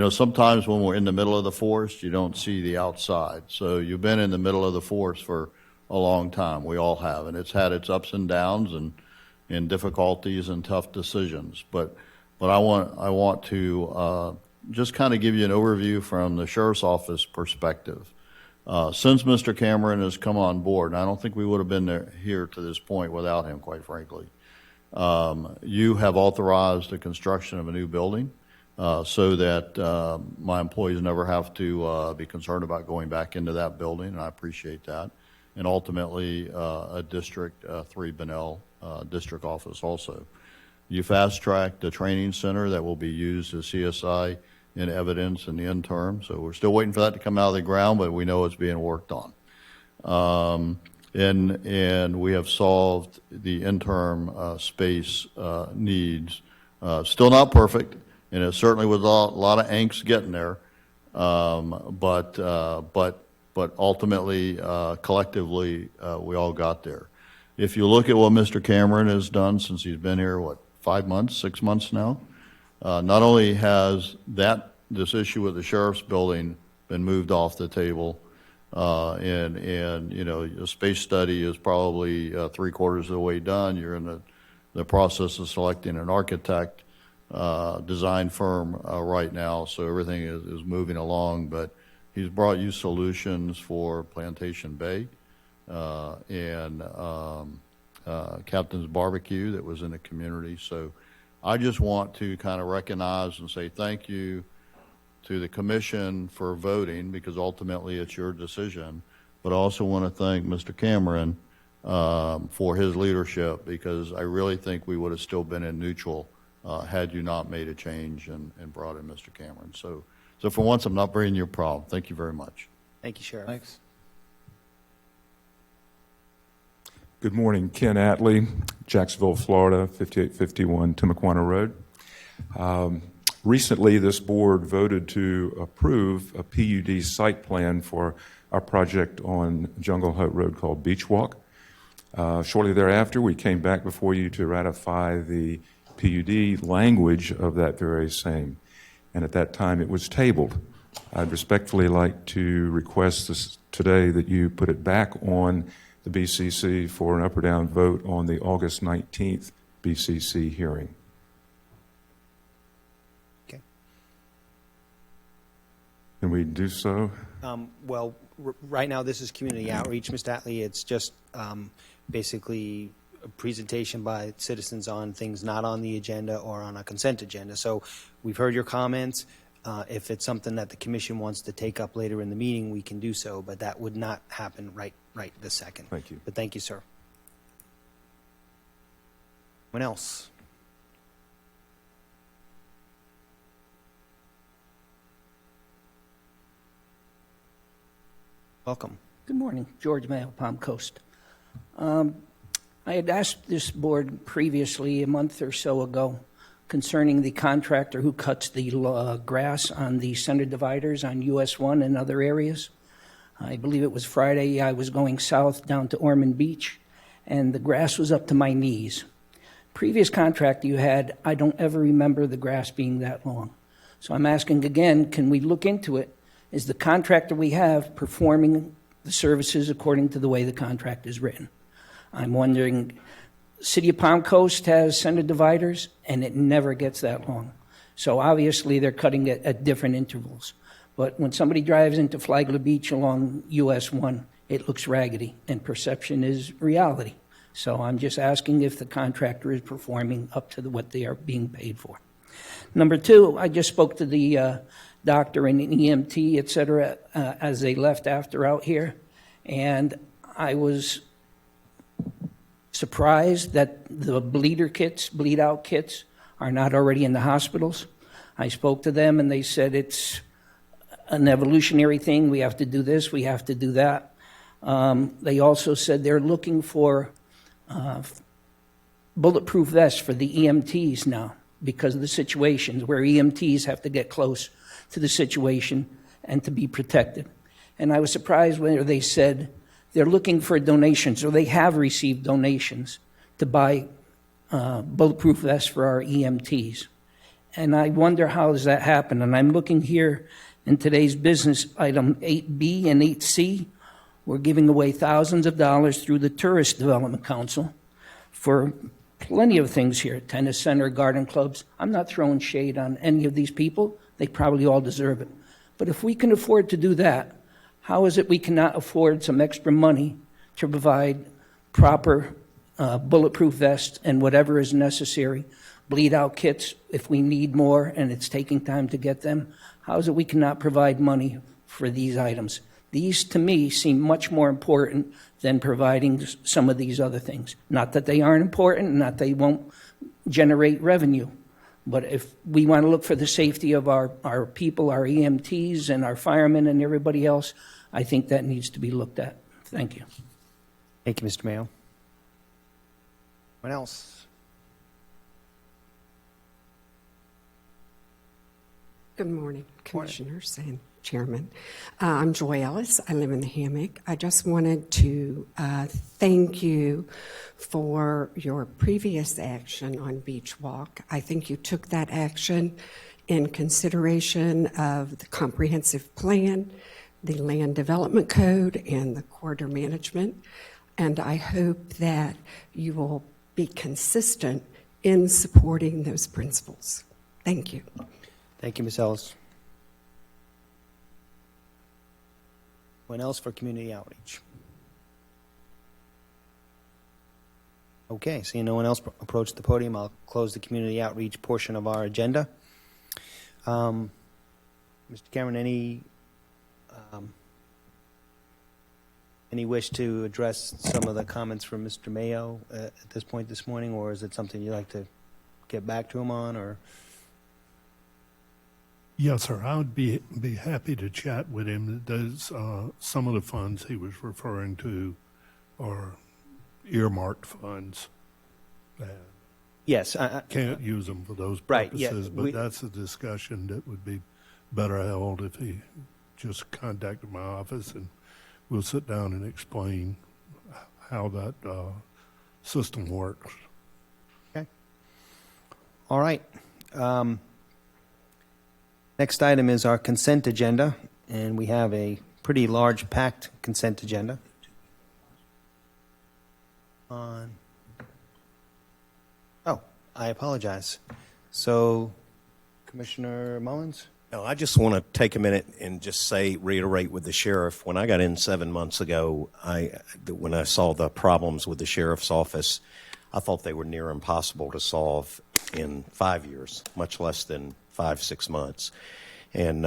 Sometimes when we're in the middle of the forest, you don't see the outside. So you've been in the middle of the forest for a long time. We all have. And it's had its ups and downs and difficulties and tough decisions. But I want to just kind of give you an overview from the Sheriff's Office perspective. Since Mr. Cameron has come on board, and I don't think we would have been here to this point without him, quite frankly, you have authorized the construction of a new building so that my employees never have to be concerned about going back into that building, and I appreciate that. And ultimately, a District 3 Bunnell district office also. You fast-tracked the training center that will be used as CSI in evidence in the interim. So we're still waiting for that to come out of the ground, but we know it's being worked on. And we have solved the interim space needs. Still not perfect, and it certainly was a lot of angst getting there. But ultimately, collectively, we all got there. If you look at what Mr. Cameron has done since he's been here, 5 months, 6 months now, not only has this issue with the sheriff's building been moved off the table, and a space study is probably 3/4 of the way done. You're in the process of selecting an architect, design firm right now, so everything is moving along. But he's brought you solutions for Plantation Bay and Captain's Barbecue that was in the community. So I just want to kind of recognize and say thank you to the commission for voting, because ultimately it's your decision. But I also want to thank Mr. Cameron for his leadership, because I really think we would have still been in neutral had you not made a change and brought in Mr. Cameron. So for once, I'm not bringing you a problem. Thank you very much. Thank you, Sheriff. Thanks. Good morning. Ken Atlee, Jacksonville, Florida, 5851 Timuquana Road. Recently, this board voted to approve a PUD site plan for our project on Jungle Hut Road called Beach Walk. Shortly thereafter, we came back before you to ratify the PUD language of that very same. And at that time, it was tabled. I'd respectfully like to request this today that you put it back on the BCC for an up or down vote on the August 19th BCC hearing. Okay. Can we do so? Well, right now, this is community outreach, Mr. Atlee. It's just basically a presentation by citizens on things not on the agenda or on a consent agenda. So we've heard your comments. If it's something that the commission wants to take up later in the meeting, we can do so, but that would not happen right this second. Thank you. But thank you, sir. Anyone else? Welcome. Good morning. George Mayo, Palm Coast. I had asked this board previously, a month or so ago, concerning the contractor who cuts the grass on the center dividers on US 1 and other areas. I believe it was Friday. I was going south down to Ormond Beach, and the grass was up to my knees. Previous contract you had, I don't ever remember the grass being that long. So I'm asking again, can we look into it? Is the contractor we have performing the services according to the way the contract is written? I'm wondering, City of Palm Coast has center dividers, and it never gets that long. So obviously they're cutting it at different intervals. But when somebody drives into Flagler Beach along US 1, it looks raggedy, and perception is reality. So I'm just asking if the contractor is performing up to what they are being paid for. Number two, I just spoke to the doctor and an EMT, et cetera, as they left after out here, and I was surprised that the bleed out kits are not already in the hospitals. I spoke to them and they said it's an evolutionary thing. We have to do this, we have to do that. They also said they're looking for bulletproof vests for the EMTs now because of the situations where EMTs have to get close to the situation and to be protected. And I was surprised when they said they're looking for donations, or they have received donations to buy bulletproof vests for our EMTs. And I wonder how does that happen? And I'm looking here in today's business item 8B and 8C. We're giving away thousands of dollars through the Tourist Development Council for plenty of things here, tennis center, garden clubs. I'm not throwing shade on any of these people. They probably all deserve it. But if we can afford to do that, how is it we cannot afford some extra money to provide proper bulletproof vests and whatever is necessary, bleed-out kits if we need more and it's taking time to get them? How is it we cannot provide money for these items? These, to me, seem much more important than providing some of these other things. Not that they aren't important, not that they won't generate revenue. But if we want to look for the safety of our people, our EMTs and our firemen and everybody else, I think that needs to be looked at. Thank you. Thank you, Mr. Mayo. Anyone else? Good morning, Commissioners and Chairman. I'm Joy Ellis. I live in the Hammock. I just wanted to thank you for your previous action on Beach Walk. I think you took that action in consideration of the comprehensive plan, the land development code, and the corridor management. And I hope that you will be consistent in supporting those principles. Thank you. Thank you, Ms. Ellis. Anyone else for community outreach? Okay, seeing no one else approach the podium, I'll close the community outreach portion of our agenda. Mr. Cameron, any wish to address some of the comments from Mr. Mayo at this point this morning, or is it something you'd like to get back to him on, or? Yes, sir. I would be happy to chat with him. Does some of the funds he was referring to are earmarked funds? Yes. Can't use them for those Right, purposes, yeah, but that's a discussion that would be better held if he just contacted my office, and we'll sit down and explain how that system works. Okay. All right. Next item is our consent agenda, and we have a pretty large packed consent agenda. Oh, I apologize. So, Commissioner Mullins? No, I just want to take a minute and just reiterate with the sheriff. When I got in 7 months ago, when I saw the problems with the sheriff's office, I thought they were near impossible to solve in 5 years, much less than 5-6 months. And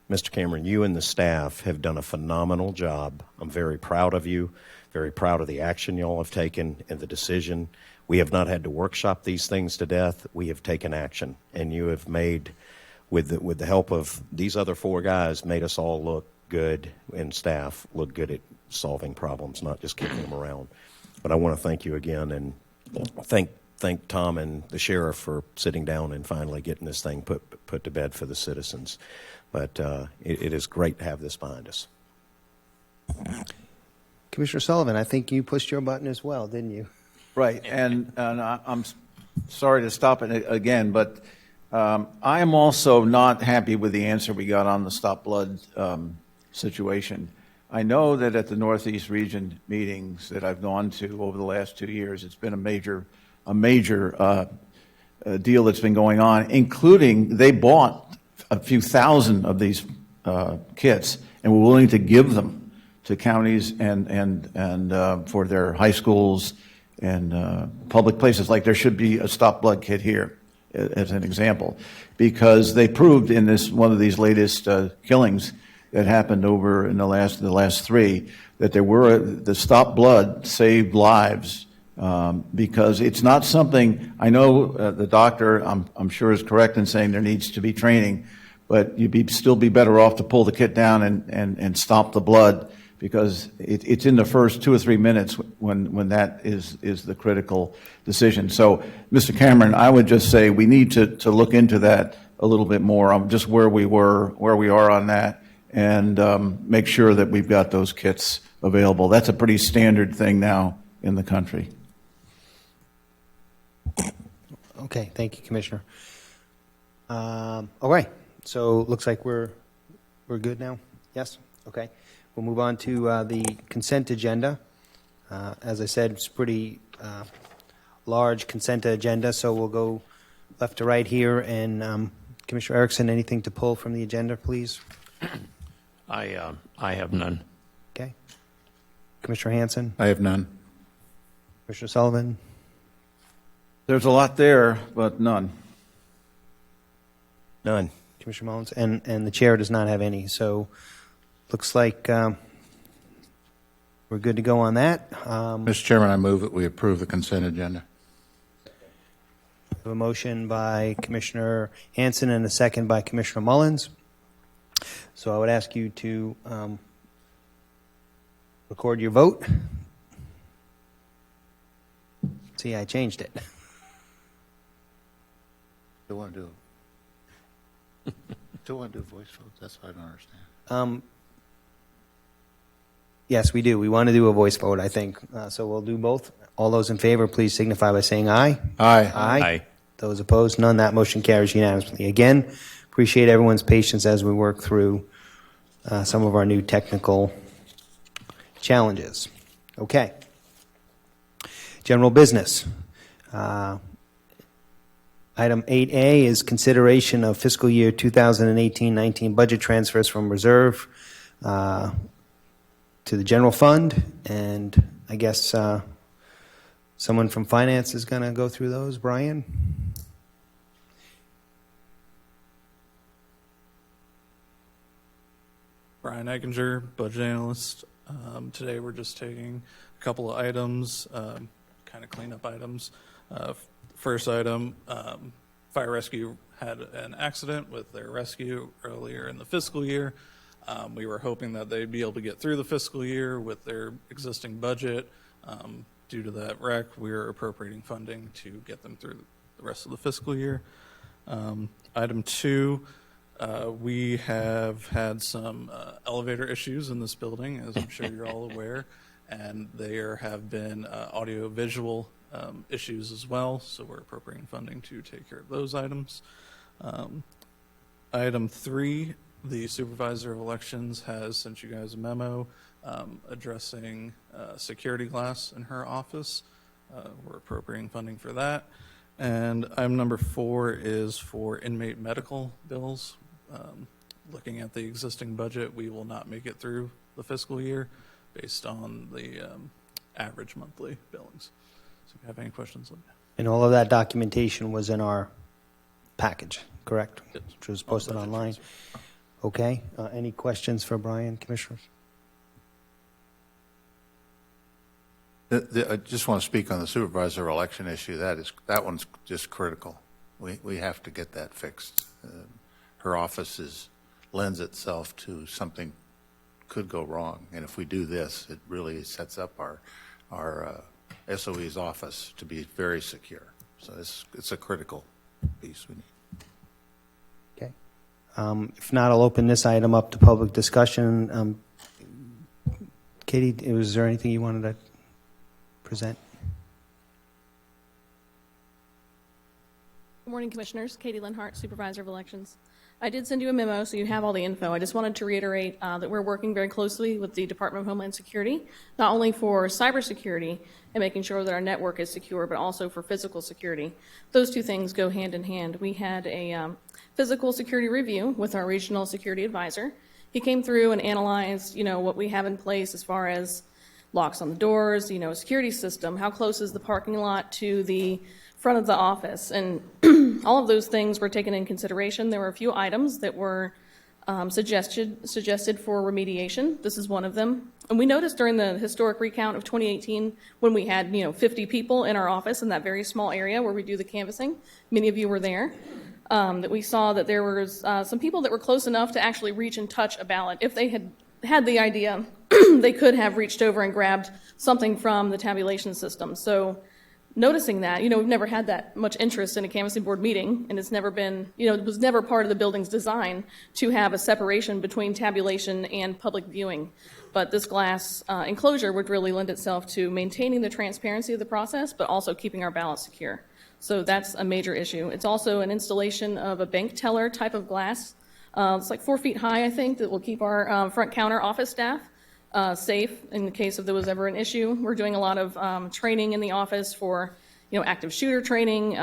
Mr. Cameron, you and the staff have done a phenomenal job. I'm very proud of you, very proud of the action y'all have taken and the decision. We have not had to workshop these things to death. We have taken action, and you have made, with the help of these other 4 guys, made us all look good, and staff look good at solving problems, not just kicking them around. But I want to thank you again, and thank Tom and the sheriff for sitting down and finally getting this thing put to bed for the citizens. But it is great to have this behind us. Commissioner Sullivan, I think you pushed your button as well, didn't you? Right, and I'm sorry to stop it again, but I am also not happy with the answer we got on the stop blood situation. I know that at the Northeast Region meetings that I've gone to over the last 2 years, it's been a major deal that's been going on, including they bought a few thousand of these kits and were willing to give them to counties and for their high schools and public places. Like there should be a stop blood kit here, as an example, because they proved in one of these latest killings that happened over in the last 3 that the stop blood saved lives. Because it's not something, I know the doctor, I'm sure, is correct in saying there needs to be training, but you'd still be better off to pull the kit down and stop the blood, because it's in the first 2 or 3 minutes when that is the critical decision. So, Mr. Cameron, I would just say we need to look into that a little bit more on just where we are on that, and make sure that we've got those kits available. That's a pretty standard thing now in the country. Okay, thank you, Commissioner. All right, so looks like we're good now. Yes. Okay, we'll move on to the consent agenda. As I said, it's pretty large consent agenda, so we'll go left to right here. And Commissioner Erickson, anything to pull from the agenda, please? I have none. Okay. Commissioner Hanson? I have none. Commissioner Sullivan? There's a lot there, but none. None. Commissioner Mullins? And the chair does not have any, so looks like we're good to go on that. Mr. Chairman, I move that we approve the consent agenda. A motion by Commissioner Hanson and a second by Commissioner Mullins. So I would ask you to record your vote. See, I changed it. Don't want to do voice votes. That's what I don't understand. Yes, we do. We want to do a voice vote, I think. So we'll do both. All those in favor, please signify by saying aye. Aye. Aye. Those opposed, none. That motion carries unanimously. Again, appreciate everyone's patience as we work through some of our new technical challenges. Okay. General business. Item 8A is consideration of fiscal year 2018-19 budget transfers from reserve to the general fund, and I guess someone from finance is going to go through those. Brian? Brian Eckinger, budget analyst. Today we're just taking a couple of items, kind of cleanup items. First item, fire rescue had an accident with their rescue earlier in the fiscal year. We were hoping that they'd be able to get through the fiscal year with their existing budget. Due to that wreck, we're appropriating funding to get them through the rest of the fiscal year. Item 2, we have had some elevator issues in this building, as I'm sure you're all aware, and there have been audio-visual issues as well, so we're appropriating funding to take care of those items. Item 3, the supervisor of elections has sent you guys a memo addressing security glass in her office. We're appropriating funding for that. And item number 4 is for inmate medical bills. Looking at the existing budget, we will not make it through the fiscal year based on the average monthly billings. So if you have any questions, let me know. And all of that documentation was in our package, correct? Yes. Which was posted online. Okay. Any questions for Brian, commissioners? I just want to speak on the supervisor election issue. That one's just critical. We have to get that fixed. Her office lends itself to something could go wrong, and if we do this, it really sets up our SOE's office to be very secure. So it's a critical piece we need. Okay. If not, I'll open this item up to public discussion. Katie, was there anything you wanted to present? Good morning, Commissioners. Katie Linhart, Supervisor of Elections. I did send you a memo, so you have all the info. I just wanted to reiterate that we're working very closely with the Department of Homeland Security, not only for cybersecurity and making sure that our network is secure, but also for physical security. Those two things go hand in hand. We had a physical security review with our regional security advisor. He came through and analyzed, what we have in place as far as locks on the doors, a security system, how close is the parking lot to the front of the office, and all of those things were taken in consideration. There were a few items that were suggested for remediation. This is one of them. And we noticed during the historic recount of 2018, when we had 50 people in our office in that very small area where we do the canvassing, many of you were there, that we saw that there was some people that were close enough to actually reach and touch a ballot. If they had the idea, they could have reached over and grabbed something from the tabulation system. So noticing that, we've never had that much interest in a canvassing board meeting, and it's never been, it was never part of the building's design to have a separation between tabulation and public viewing. But this glass enclosure would really lend itself to maintaining the transparency of the process, but also keeping our ballots secure. So that's a major issue. It's also an installation of a bank teller type of glass. It's like 4 feet high, I think, that will keep our front counter office staff safe in the case if there was ever an issue. We're doing a lot of training in the office for, active shooter training,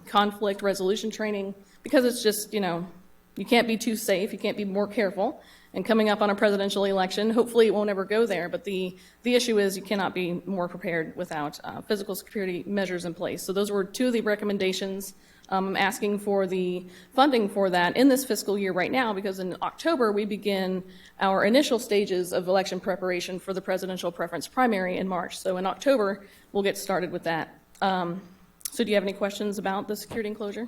conflict resolution training, because it's just, you can't be too safe, you can't be more careful. And coming up on a presidential election, hopefully it won't ever go there, but the issue is you cannot be more prepared without physical security measures in place. So those were two of the recommendations. I'm asking for the funding for that in this fiscal year right now, because in October we begin our initial stages of election preparation for the presidential preference primary in March. So in October, we'll get started with that. So do you have any questions about the security enclosure?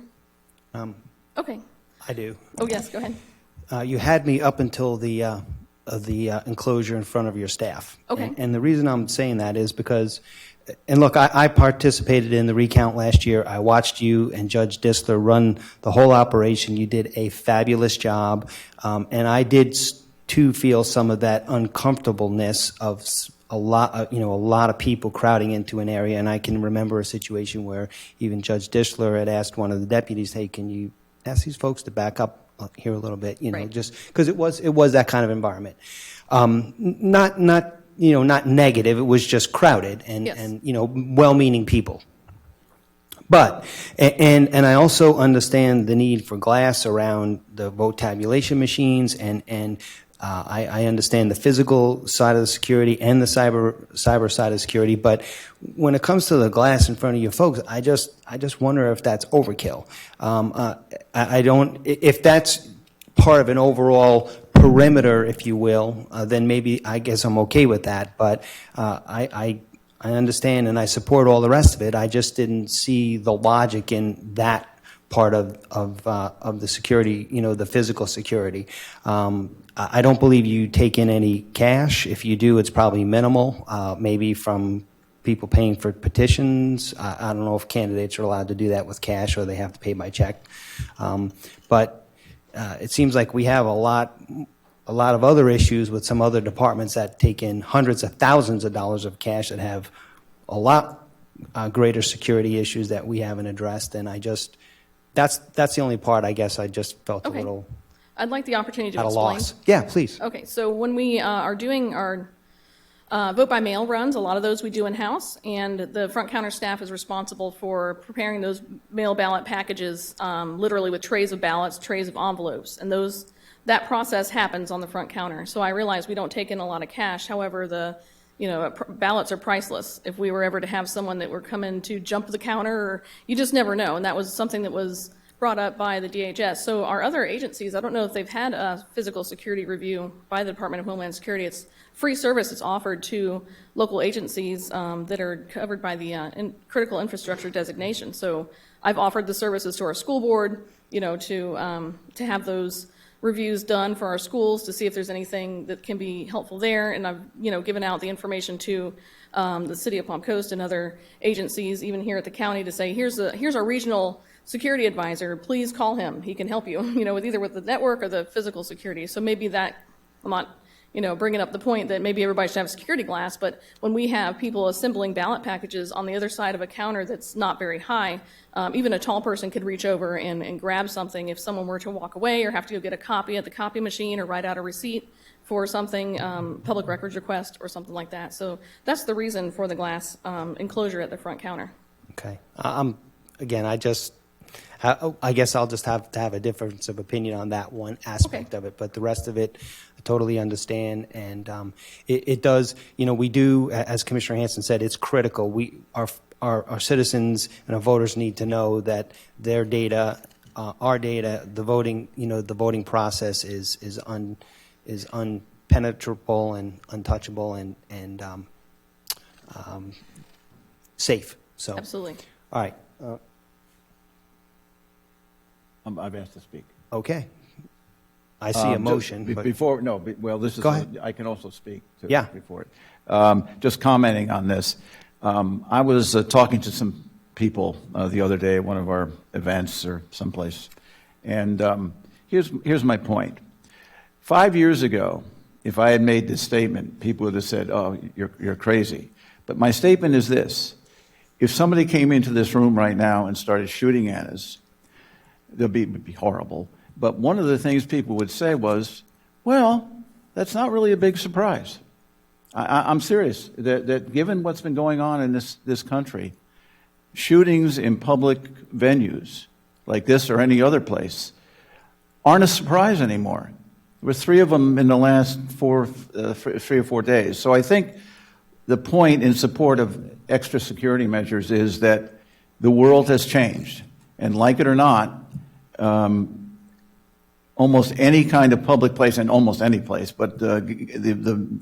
Okay. I do. Oh, yes, go ahead. You had me up until the enclosure in front of your staff. Okay. And the reason I'm saying that is because, and look, I participated in the recount last year. I watched you and Judge Disler run the whole operation. You did a fabulous job. And I did too feel some of that uncomfortableness of a lot of people crowding into an area. And I can remember a situation where even Judge Disler had asked one of the deputies, hey, can you ask these folks to back up here a little bit, Right. just because it was that kind of environment. Not negative. It was just crowded and, Yes. and well-meaning people. But, and I also understand the need for glass around the vote tabulation machines, and I understand the physical side of the security and the cyber side of security. But when it comes to the glass in front of you folks, I just wonder if that's overkill. I don't, if that's part of an overall perimeter, if you will, then maybe I guess I'm okay with that. But I understand and I support all the rest of it. I just didn't see the logic in that part of the security, the physical security. I don't believe you take in any cash. If you do, it's probably minimal, maybe from people paying for petitions. I don't know if candidates are allowed to do that with cash or they have to pay by check. But it seems like we have a lot of other issues with some other departments that take in hundreds of thousands of dollars of cash that have a lot greater security issues that we haven't addressed. And that's the only part I guess I just felt Okay. a little I'd like the opportunity to at a explain. loss. Yeah, please. Okay, so when we are doing our vote by mail runs, a lot of those we do in-house, and the front counter staff is responsible for preparing those mail ballot packages, literally with trays of ballots, trays of envelopes, and that process happens on the front counter. So I realize we don't take in a lot of cash. However, ballots are priceless. If we were ever to have someone that were coming to jump the counter, you just never know, and that was something that was brought up by the DHS. So our other agencies, I don't know if they've had a physical security review by the Department of Homeland Security. It's free service. It's offered to local agencies that are covered by the critical infrastructure designation. So I've offered the services to our school board, to have those reviews done for our schools to see if there's anything that can be helpful there. And I've, given out the information to the city of Palm Coast and other agencies, even here at the county, to say, here's our regional security advisor, please call him. He can help you, with either with the network or the physical security. So maybe that, I'm not, bringing up the point that maybe everybody should have security glass, but when we have people assembling ballot packages on the other side of a counter that's not very high, even a tall person could reach over and grab something if someone were to walk away or have to go get a copy at the copy machine or write out a receipt for something, public records request or something like that. So that's the reason for the glass enclosure at the front counter. Okay. Again, I guess I'll just have to have a difference of opinion on that one aspect of it, but the rest of it, I totally understand. And it does, we do, as Commissioner Hanson said, it's critical. Our citizens and our voters need to know that their data, our data, the voting, the voting process is unpenetrable and untouchable and safe. So Absolutely. All right. I've asked to speak. Okay. I see a motion. But Before, no, this is, Go ahead. I can also speak to Yeah. before it. Just commenting on this. I was talking to some people the other day at one of our events or someplace, and here's my point. 5 years ago, if I had made this statement, people would have said, "Oh, you're crazy." But my statement is this: if somebody came into this room right now and started shooting at us, it'd be horrible. But one of the things people would say was, well, that's not really a big surprise. I'm serious, that given what's been going on in this country, shootings in public venues like this or any other place aren't a surprise anymore. There were 3 of them in the last 3 or 4 days. So I think the point in support of extra security measures is that the world has changed. And like it or not, almost any kind of public place, and almost any place, but the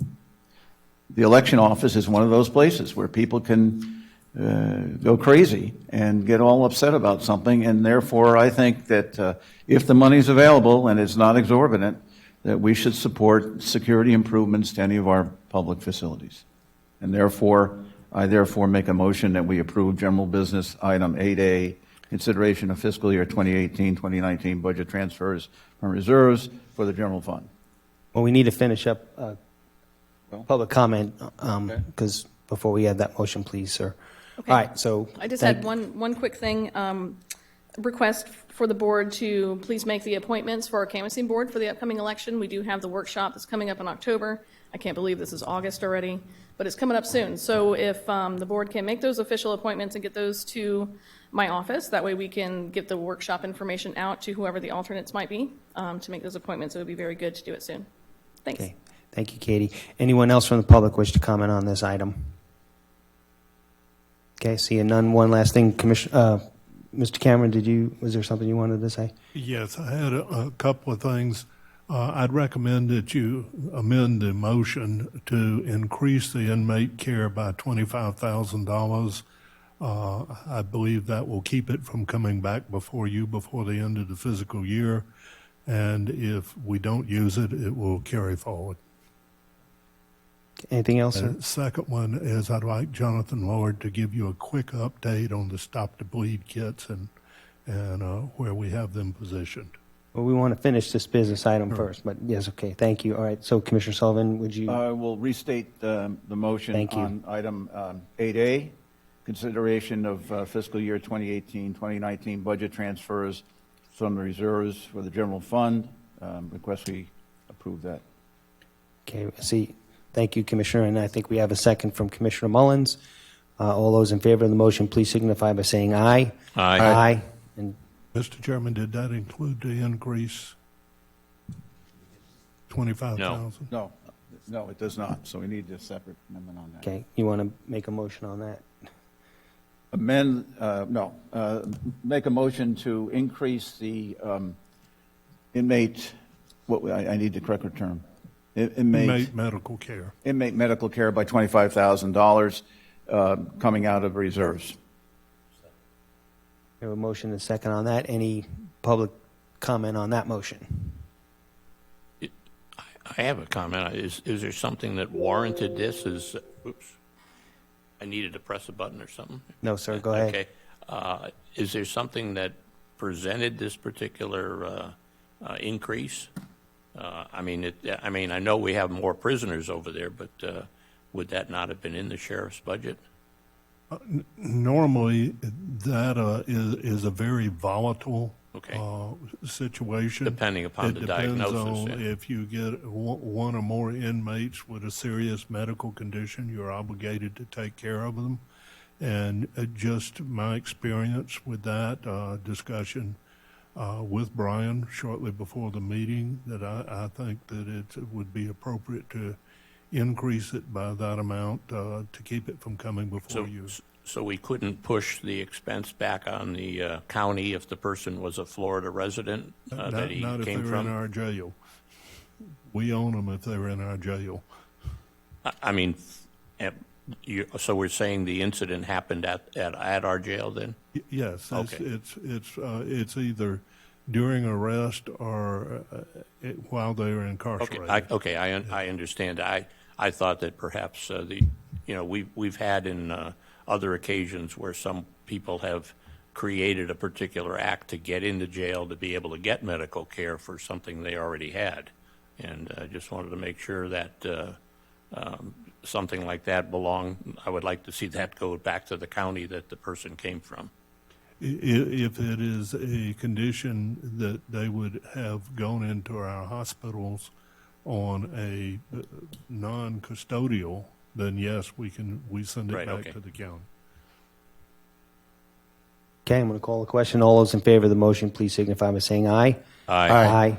election office is one of those places where people can go crazy and get all upset about something. And therefore, I think that if the money's available and it's not exorbitant, that we should support security improvements to any of our public facilities. And therefore, I therefore make a motion that we approve general business item 8A, consideration of fiscal year 2018-2019 budget transfers from reserves for the general fund. Well, we need to finish up public comment, because before we add that motion, please, sir. Okay. All right, so. I just had one quick thing. Request for the board to please make the appointments for our canvassing board for the upcoming election. We do have the workshop that's coming up in October. I can't believe this is August already, but it's coming up soon. So if the board can make those official appointments and get those to my office, that way we can get the workshop information out to whoever the alternates might be to make those appointments. It would be very good to do it soon. Thanks. Okay. Thank you, Katie. Anyone else from the public wish to comment on this item? Okay, seeing none. One last thing, Mr. Cameron, was there something you wanted to say? Yes, I had a couple of things. I'd recommend that you amend the motion to increase the inmate care by $25,000. I believe that will keep it from coming back before you before the end of the fiscal year. And if we don't use it, it will carry forward. Anything else, sir? Second one is I'd like Jonathan Lord to give you a quick update on the Stop the Bleed kits and where we have them positioned. Well, we want to finish this business item first, but yes, okay, thank you. All right, so Commissioner Sullivan, would you? I will restate the motion on item 8A, consideration of fiscal year 2018-2019 budget transfers from the reserves for the general fund. Request we approve that. Okay, see. Thank you, Commissioner, and I think we have a second from Commissioner Mullins. All those in favor of the motion, please signify by saying aye. Aye. Aye. And Mr. Chairman, did that include the increase? 25,000? No, it does not. So we need a separate amendment on that. okay, you want to make a motion on that? Make a motion to increase the inmate, I need the correct term. Inmate medical care. Inmate medical care by $25,000 coming out of reserves. We have a motion and a second on that. Any public comment on that motion? I have a comment. Is there something that warranted this? Oops. I needed to press a button or something? No, sir. Go ahead. Okay. Is there something that presented this particular increase? I mean, I know we have more prisoners over there, but would that not have been in the sheriff's budget? Normally, that is a very volatile situation. Depending upon the diagnosis. It depends on if you get one or more inmates with a serious medical condition, you're obligated to take care of them. And just my experience with that discussion with Brian shortly before the meeting, that I think that it would be appropriate to increase it by that amount to keep it from coming before you. So we couldn't push the expense back on the county if the person was a Florida resident that he not if came they're from? in our jail. We own them if they're in our jail. I mean, so we're saying the incident happened at our jail then? Yes, Okay. it's either during arrest or while they are incarcerated. I understand. I thought that perhaps we've had in other occasions where some people have created a particular act to get into jail to be able to get medical care for something they already had, and I just wanted to make sure that something like that belonged. I would like to see that go back to the county that the person came from. If it is a condition that they would have gone into our hospitals on a non-custodial, then yes, we send it back to the county. Okay, I'm going to call the question. All those in favor of the motion, please signify by saying aye. Aye. Aye.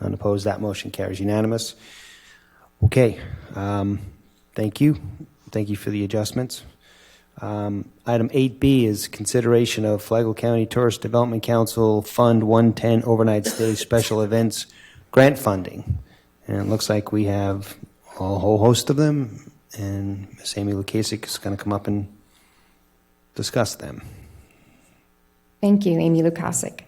None opposed. That motion carries unanimous. Okay, thank you. Thank you for the adjustments. Item 8B is consideration of Flagler County Tourist Development Council Fund 110 Overnight Stay Special Events Grant Funding. And it looks like we have a whole host of them. And Ms. Amy Lukasik is going to come up and discuss them. Thank you, Amy Lukasik.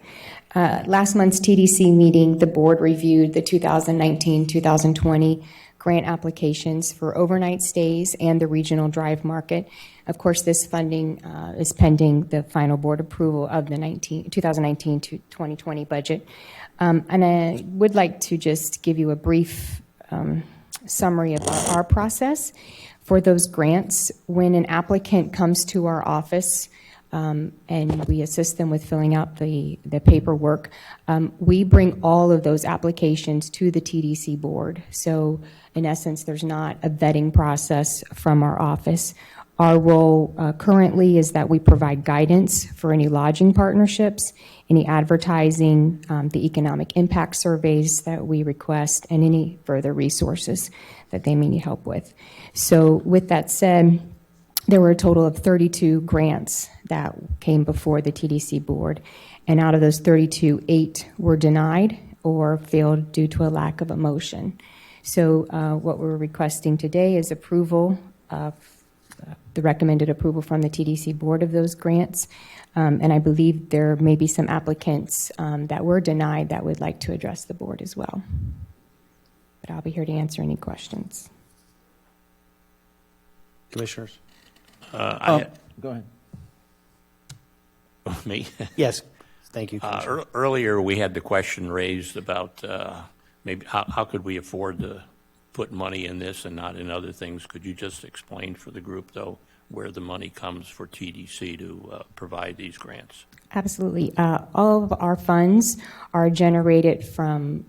Last month's TDC meeting, the board reviewed the 2019-2020 grant applications for overnight stays and the regional drive market. Of course, this funding is pending the final board approval of the 2019-2020 budget. And I would like to just give you a brief summary about our process for those grants. When an applicant comes to our office, and we assist them with filling out the paperwork, we bring all of those applications to the TDC board. So in essence, there's not a vetting process from our office. Our role currently is that we provide guidance for any lodging partnerships, any advertising, the economic impact surveys that we request, and any further resources that they may need help with. So with that said, there were a total of 32 grants that came before the TDC board, and out of those 32, 8 were denied or failed due to a lack of a motion. So what we're requesting today is approval of the recommended approval from the TDC board of those grants, and I believe there may be some applicants that were denied that would like to address the board as well. But I'll be here to answer any questions. Commissioners? Go ahead. Me? Yes. Thank you, Commissioner. Earlier, we had the question raised about maybe how could we afford to put money in this and not in other things. Could you just explain for the group, though, where the money comes for TDC to provide these grants? Absolutely. All of our funds are generated from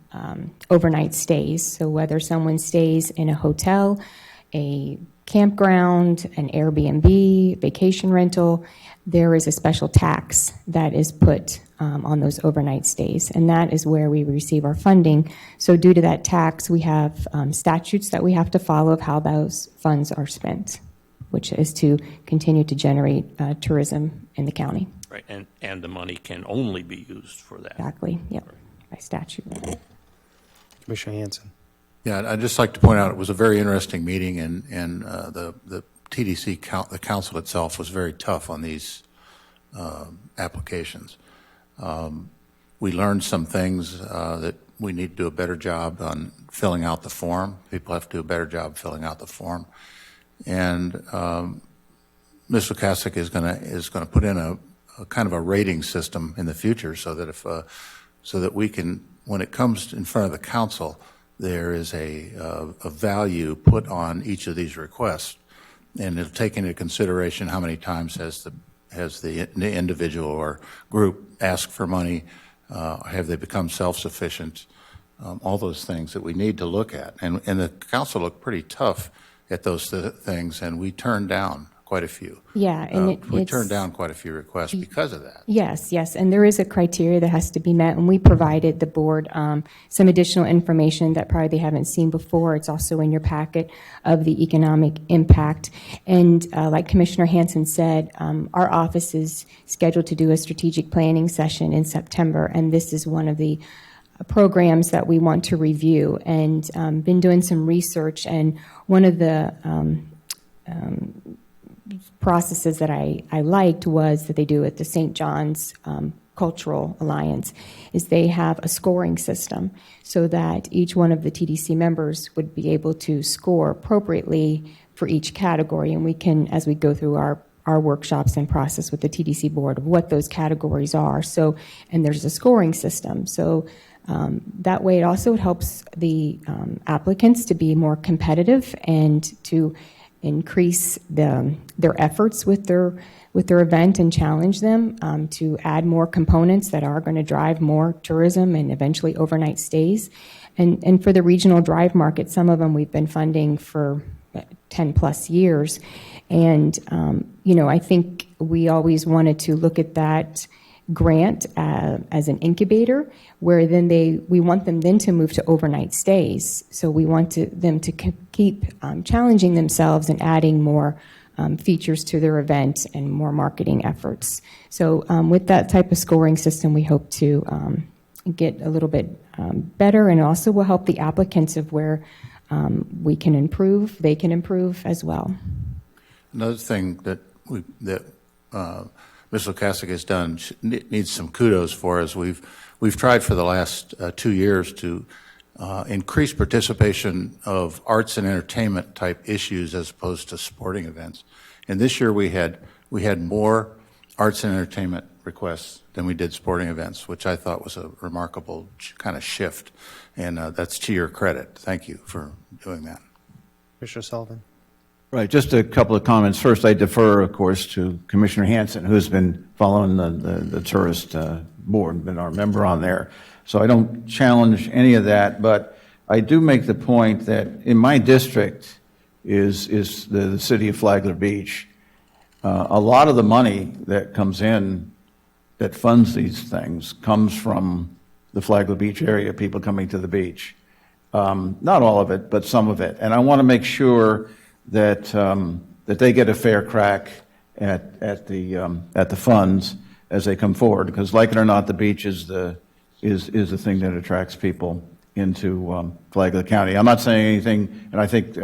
overnight stays. So whether someone stays in a hotel, a campground, an Airbnb, vacation rental, there is a special tax that is put on those overnight stays, and that is where we receive our funding. So due to that tax, we have statutes that we have to follow of how those funds are spent, which is to continue to generate tourism in the county. Right, and the money can only be used for that. Exactly, yep, by statute. Commissioner Hanson. Yeah, I'd just like to point out it was a very interesting meeting, and the TDC the council itself was very tough on these applications. We learned some things that we need to do a better job on filling out the form. People have to do a better job filling out the form, and Ms. Lukasik is going to put in a kind of a rating system in the future, so that so that we can, when it comes in front of the council, there is a value put on each of these requests, and it'll take into consideration how many times has the individual or group asked for money, have they become self-sufficient, all those things that we need to look at. And the council looked pretty tough at those things, and we turned down quite a few. Yeah, and we turned down quite a few requests because of that. Yes, and there is a criteria that has to be met, and we provided the board some additional information that probably they haven't seen before. It's also in your packet of the economic impact. And like Commissioner Hanson said, our office is scheduled to do a strategic planning session in September, and this is one of the programs that we want to review, and been doing some research, and one of the processes that I liked was that they do at the St. John's Cultural Alliance, is they have a scoring system so that each one of the TDC members would be able to score appropriately for each category, and we can, as we go through our workshops and process with the TDC board of what those categories are. So, and there's a scoring system. So that way it also helps the applicants to be more competitive and to increase their efforts with their event and challenge them to add more components that are going to drive more tourism and eventually overnight stays. And for the regional drive market, some of them we've been funding for 10 plus years. And, I think we always wanted to look at that grant as an incubator, where then we want them then to move to overnight stays. So we want them to keep challenging themselves and adding more features to their event and more marketing efforts. So with that type of scoring system, we hope to get a little bit better, and also will help the applicants of where we can improve, they can improve as well. Another thing that Ms. Lukasik has done needs some kudos for us. We've tried for the last 2 years to increase participation of arts and entertainment type issues as opposed to sporting events. And this year we had more arts and entertainment requests than we did sporting events, which I thought was a remarkable kind of shift. And that's to your credit. Thank you for doing that. Commissioner Sullivan. Right, just a couple of comments. First, I defer, of course, to Commissioner Hanson, who's been following the tourist board, been our member on there. So I don't challenge any of that, but I do make the point that in my district is the city of Flagler Beach. A lot of the money that comes in that funds these things comes from the Flagler Beach area, people coming to the beach. Not all of it, but some of it. And I want to make sure that that they get a fair crack at the funds as they come forward, because like it or not, the beach is the thing that attracts people into Flagler County. I'm not saying anything, and I think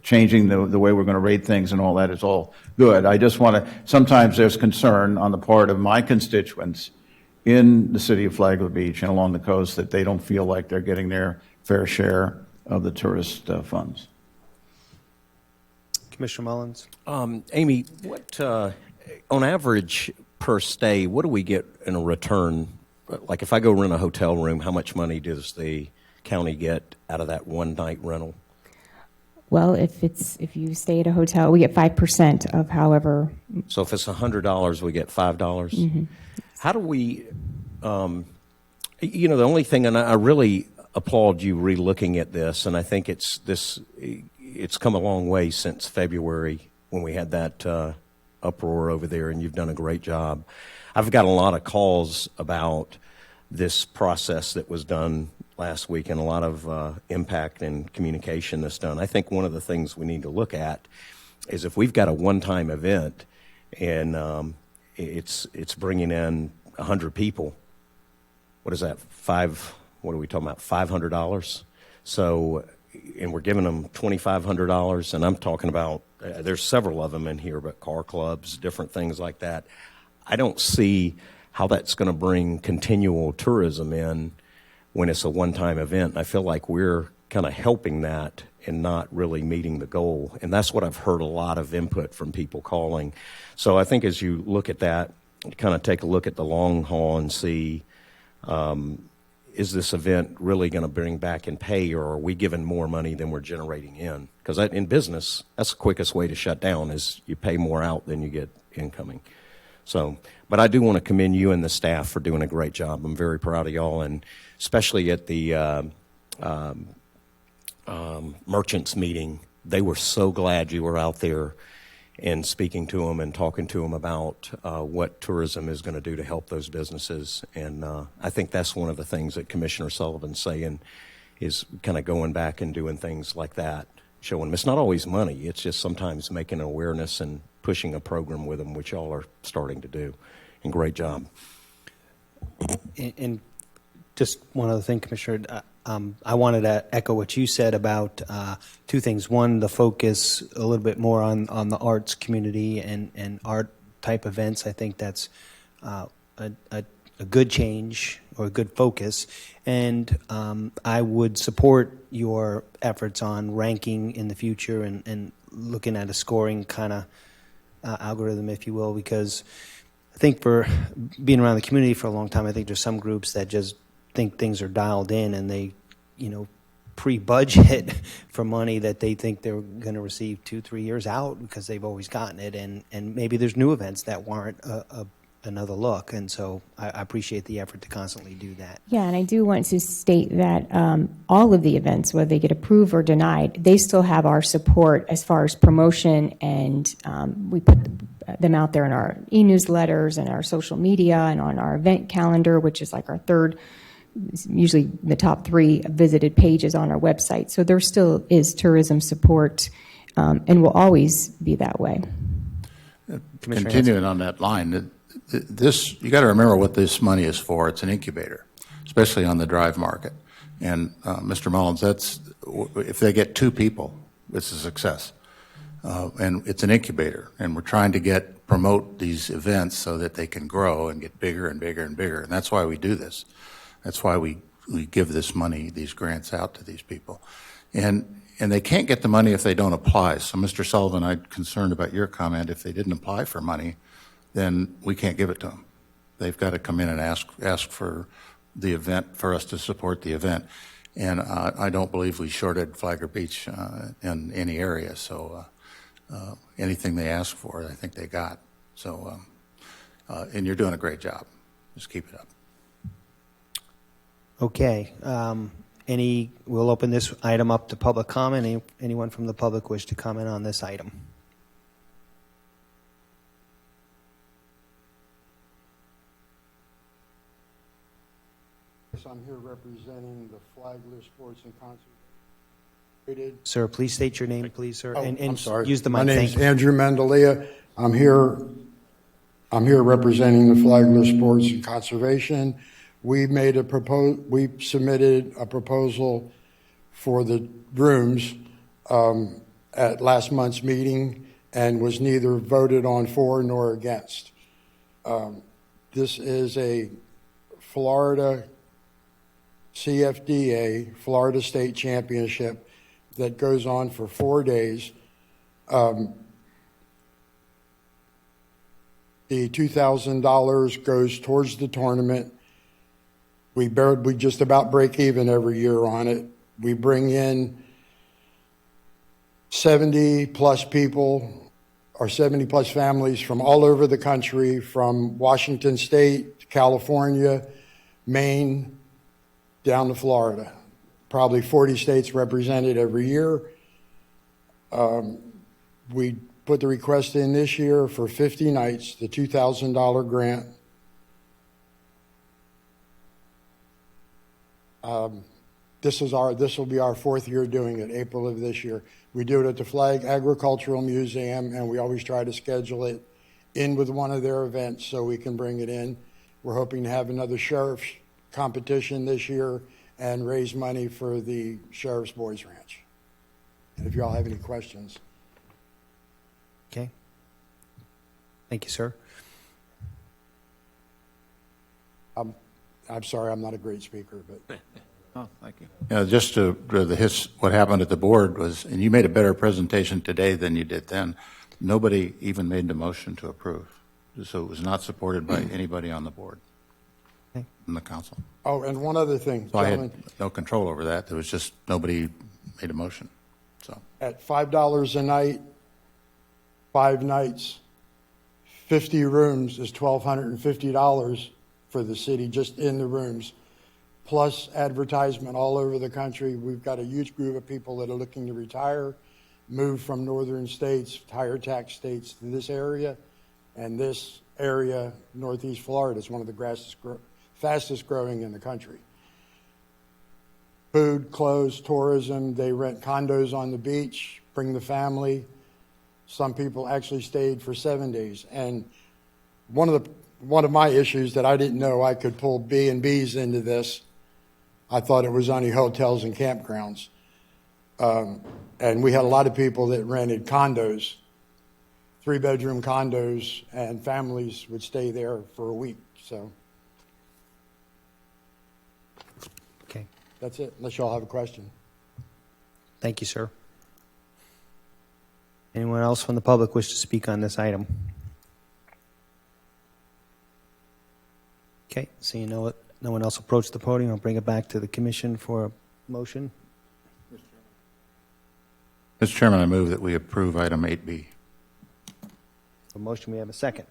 changing the way we're going to rate things and all that is all good. I just want to, sometimes there's concern on the part of my constituents in the city of Flagler Beach and along the coast that they don't feel like they're getting their fair share of the tourist funds. Commissioner Mullins. Amy, what on average per stay, what do we get in a return? Like if I go rent a hotel room, how much money does the county get out of that one night rental? Well, if you stay at a hotel, we get 5% of however. So if it's $100, we get $5. Mm-hmm. How do we? The only thing, and I really applaud you re-looking at this, and I think it's come a long way since February when we had that uproar over there, and you've done a great job. I've got a lot of calls about this process that was done last week and a lot of impact and communication that's done. I think one of the things we need to look at is if we've got a one-time event and it's bringing in 100 people, what is that, what are we talking about, $500? So, and we're giving them $2,500, and I'm talking about, there's several of them in here, but car clubs, different things like that. I don't see how that's going to bring continual tourism in when it's a one-time event. I feel like we're kind of helping that and not really meeting the goal. And that's what I've heard a lot of input from people calling. So I think as you look at that, kind of take a look at the long haul and see, is this event really going to bring back and pay, or are we giving more money than we're generating in? Because in business, that's the quickest way to shut down is you pay more out than you get incoming. So, but I do want to commend you and the staff for doing a great job. I'm very proud of y'all, and especially at the merchants meeting, they were so glad you were out there and speaking to them and talking to them about what tourism is going to do to help those businesses. And I think that's one of the things that Commissioner Sullivan's saying is kind of going back and doing things like that, showing them it's not always money. It's just sometimes making awareness and pushing a program with them, which y'all are starting to do. And great job. And just one other thing, Commissioner, I wanted to echo what you said about two things. One, the focus a little bit more on the arts community and art type events. I think that's a good change or a good focus. And I would support your efforts on ranking in the future and looking at a scoring kind of algorithm, if you will, because I think for being around the community for a long time, I think there's some groups that just think things are dialed in and they, pre-budget for money that they think they're going to receive 2-3 years out because they've always gotten it. And maybe there's new events that warrant another look. And so I appreciate the effort to constantly do that. Yeah, and I do want to state that all of the events, whether they get approved or denied, they still have our support as far as promotion, and we put them out there in our e-newsletters and our social media and on our event calendar, which is like our third, usually the top 3 visited pages on our website. So there still is tourism support and will always be that way. Continuing on that line, this, you got to remember what this money is for. It's an incubator, especially on the drive market. And Mr. Mullins, that's if they get 2 people, it's a success. And it's an incubator, and we're trying to promote these events so that they can grow and get bigger and bigger and bigger. And that's why we do this. That's why we give this money, these grants out to these people. And they can't get the money if they don't apply. So, Mr. Sullivan, I'm concerned about your comment. If they didn't apply for money, then we can't give it to them. They've got to come in and ask for the event, for us to support the event. And I don't believe we shorted Flagler Beach in any area. So anything they asked for, I think they got. So, and you're doing a great job. Just keep it up. Okay. We'll open this item up to public comment. Anyone from the public wish to comment on this item? I'm here representing the Flagler Sports and Concert. Sir, please state your name, please, sir. Oh, and I'm sorry. Use the mic. My name Thank is you. Andrew Mendelia. I'm here representing the Flagler Sports and Conservation. We submitted a proposal for the rooms at last month's meeting and was neither voted on for nor against. This is a Florida CFDA, Florida State Championship, that goes on for 4 days. The $2,000 goes towards the tournament. We just about break even every year on it. We bring in 70 plus people or 70 plus families from all over the country, from Washington State, California, Maine, down to Florida. Probably 40 states represented every year. We put the request in this year for 50 nights, the $2,000 grant. This will be our 4th year doing it, April of this year. We do it at the Flag Agricultural Museum, and we always try to schedule it in with one of their events so we can bring it in. We're hoping to have another sheriff's competition this year and raise money for the Sheriff's Boys Ranch. And if you all have any questions. Okay. Thank you, sir. I'm sorry, I'm not a great speaker, but. Oh, thank you. Just what happened at the board was, and you made a better presentation today than you did then. Nobody even made the motion to approve. So it was not supported by anybody on the board, in the council. Oh, and one other thing, So I gentlemen. had no control over that. There was just nobody made a motion. So At $5 a night, 5 nights, 50 rooms is $1,250 for the city just in the rooms, plus advertisement all over the country. We've got a huge group of people that are looking to retire, move from northern states, higher tax states to this area, and this area, Northeast Florida, is one of the fastest growing in the country. Food, clothes, tourism, they rent condos on the beach, bring the family. Some people actually stayed for 7 days. And one of my issues that I didn't know I could pull B&Bs into this. I thought it was only hotels and campgrounds. And we had a lot of people that rented condos, 3-bedroom condos, and families would stay there for a week. So Okay. that's it, unless y'all have a question. Thank you, sir. Anyone else from the public wish to speak on this item? Okay, seeing no one else approach the podium, I'll bring it back to the commission for a motion. Mr. Chairman, I move that we approve item 8B. A motion, we have a second.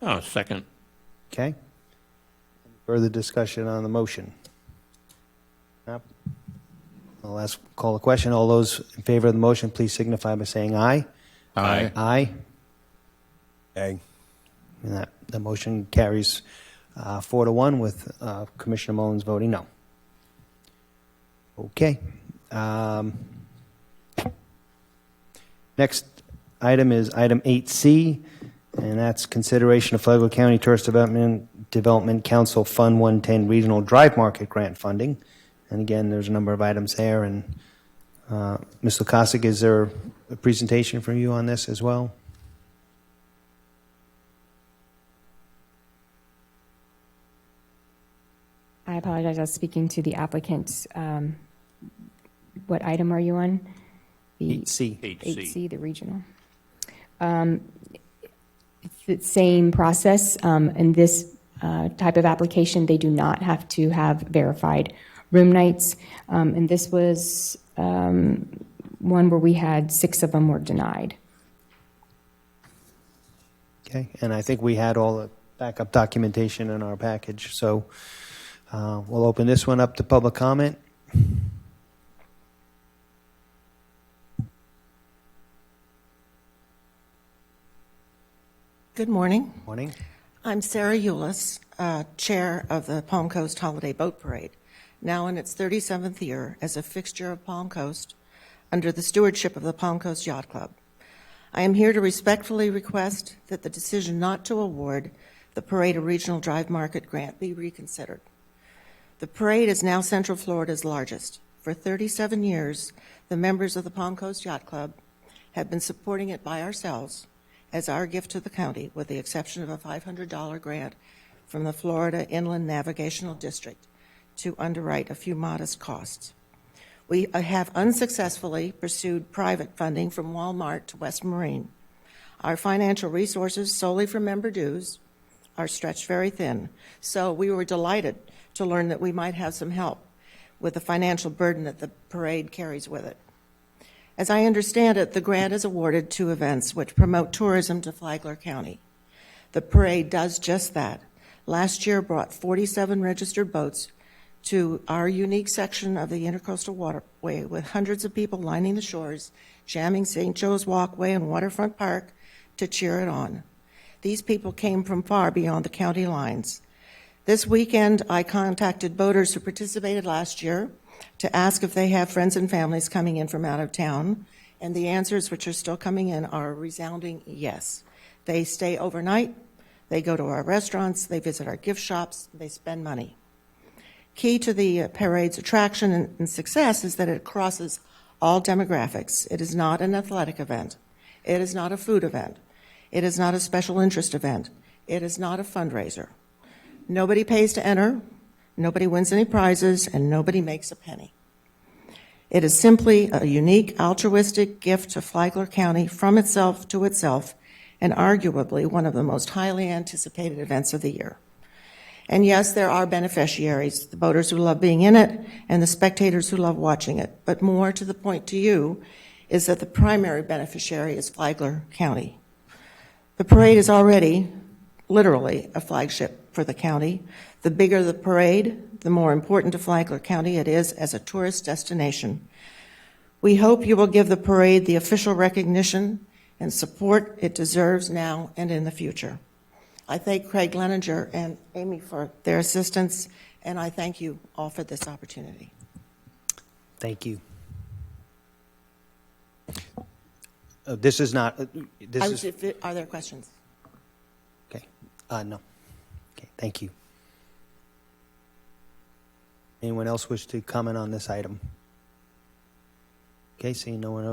Oh, second. Okay. Further discussion on the motion? Nope. I'll call the question. All those in favor of the motion, please signify by saying aye. Aye. Aye. Aye. And the motion carries 4-1 with Commissioner Mullins voting no. Okay. Next item is item 8C, and that's consideration of Flagler County Tourist Development Council Fund 110 Regional Drive Market Grant Funding. And again, there's a number of items there, and Ms. Lukasik, is there a presentation from you on this as well? I apologize, I was speaking to the applicant. What item are you on? The 8C. 8C, the regional. It's the same process. In this type of application, they do not have to have verified room nights. And this was one where we had 6 of them were denied. Okay, and I think we had all the backup documentation in our package, so we'll open this one up to public comment. Good morning. Morning. I'm Sarah Eulis, Chair of the Palm Coast Holiday Boat Parade, now in its 37th year as a fixture of Palm Coast under the stewardship of the Palm Coast Yacht Club. I am here to respectfully request that the decision not to award the parade a regional drive market grant be reconsidered. The parade is now Central Florida's largest. For 37 years, the members of the Palm Coast Yacht Club have been supporting it by ourselves as our gift to the county, with the exception of a $500 grant from the Florida Inland Navigational District to underwrite a few modest costs. We have unsuccessfully pursued private funding from Walmart to West Marine. Our financial resources solely from member dues are stretched very thin, so we were delighted to learn that we might have some help with the financial burden that the parade carries with it. As I understand it, the grant is awarded to events which promote tourism to Flagler County. The parade does just that. Last year brought 47 registered boats to our unique section of the Intercoastal Waterway, with hundreds of people lining the shores, jamming St. Joe's Walkway and Waterfront Park to cheer it on. These people came from far beyond the county lines. This weekend, I contacted boaters who participated last year to ask if they have friends and families coming in from out of town, and the answers, which are still coming in, are a resounding yes. They stay overnight, they go to our restaurants, they visit our gift shops, they spend money. Key to the parade's attraction and success is that it crosses all demographics. It is not an athletic event. It is not a food event. It is not a special interest event. It is not a fundraiser. Nobody pays to enter, nobody wins any prizes, and nobody makes a penny. It is simply a unique altruistic gift to Flagler County from itself to itself, and arguably one of the most highly anticipated events of the year. And yes, there are beneficiaries, the boaters who love being in it and the spectators who love watching it. But more to the point to you is that the primary beneficiary is Flagler County. The parade is already literally a flagship for the county. The bigger the parade, the more important to Flagler County it is as a tourist destination. We hope you will give the parade the official recognition and support it deserves now and in the future. I thank Craig Leninger and Amy for their assistance, and I thank you all for this opportunity. Thank you. This is not, Are there questions? okay, no. Okay, thank you. Anyone else wish to comment on this item? Okay, seeing no one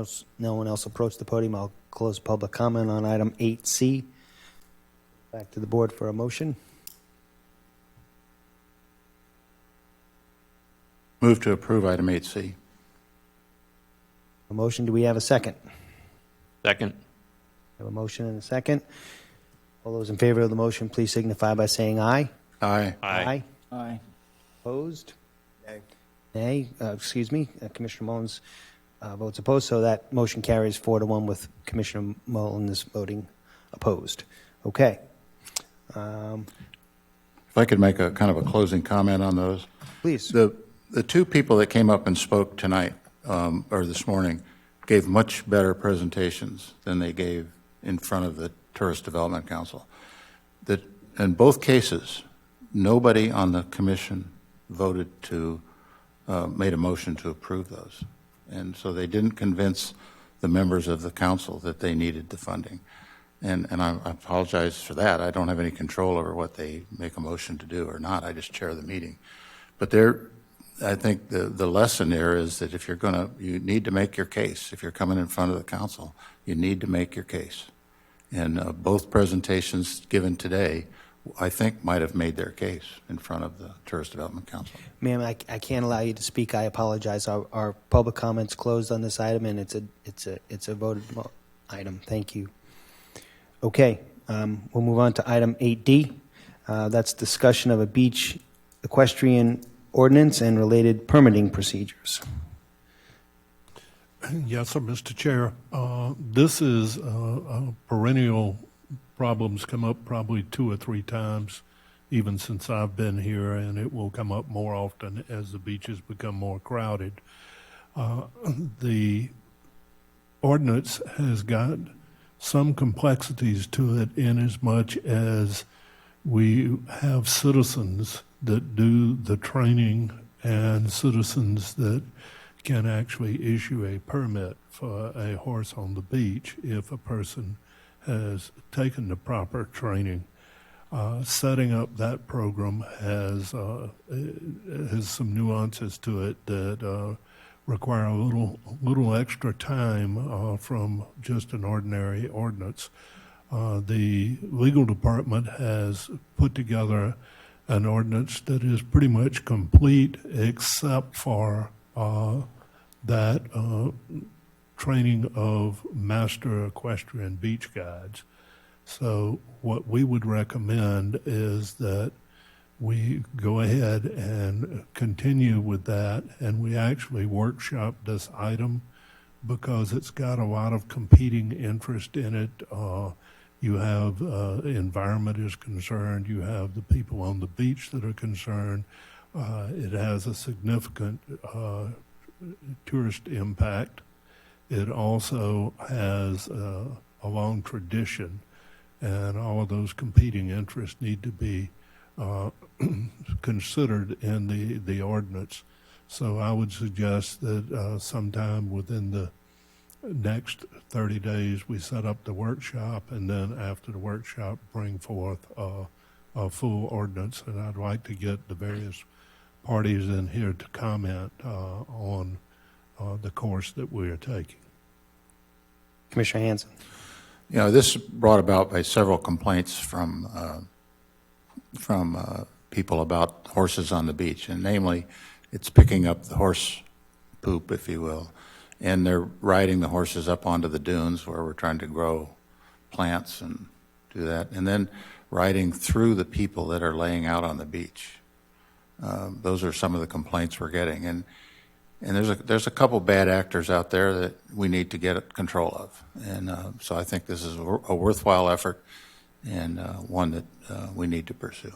else approach the podium, I'll close public comment on item 8C. Back to the board for a motion. Move to approve item 8C. A motion, do we have a second? Second. We have a motion and a second. All those in favor of the motion, please signify by saying aye. Aye. Aye. Aye. Opposed? Nay. Excuse me, Commissioner Mullins votes opposed, so that motion carries 4-1 with Commissioner Mullins voting opposed. Okay. If I could make a kind of a closing comment on those. Please. The two people that came up and spoke tonight, or this morning, gave much better presentations than they gave in front of the Tourist Development Council. That in both cases, nobody on the commission voted to, made a motion to approve those. And so they didn't convince the members of the council that they needed the funding. And I apologize for that. I don't have any control over what they make a motion to do or not. I just chair the meeting. But I think the lesson there is that if you're going to, you need to make your case. If you're coming in front of the council, you need to make your case. And both presentations given today, I think, might have made their case in front of the Tourist Development Council. Ma'am, I can't allow you to speak. I apologize. Our public comments closed on this item, and it's a voted item. Thank you. Okay, we'll move on to item 8D. That's discussion of a beach equestrian ordinance and related permitting procedures. Yes, sir, Mr. Chair. This is perennial problems come up probably 2 or 3 times, even since I've been here, and it will come up more often as the beaches become more crowded. The ordinance has got some complexities to it in as much as we have citizens that do the training and citizens that can actually issue a permit for a horse on the beach if a person has taken the proper training. Setting up that program has some nuances to it that require a little extra time from just an ordinary ordinance. The legal department has put together an ordinance that is pretty much complete except for that training of master equestrian beach guides. So what we would recommend is that we go ahead and continue with that, and we actually workshop this item because it's got a lot of competing interest in it. You have environment is concerned, you have the people on the beach that are concerned. It has a significant tourist impact. It also has a long tradition, and all of those competing interests need to be considered in the ordinance. So I would suggest that sometime within the next 30 days we set up the workshop, and then after the workshop bring forth a full ordinance. And I'd like to get the various parties in here to comment on the course that we are taking. Commissioner Hanson. You know, this is brought about by several complaints from people about horses on the beach, and namely, it's picking up the horse poop, if you will, and they're riding the horses up onto the dunes where we're trying to grow plants and do that, and then riding through the people that are laying out on the beach. Those are some of the complaints we're getting, and there's a couple bad actors out there that we need to get control of, and so I think this is a worthwhile effort and one that we need to pursue.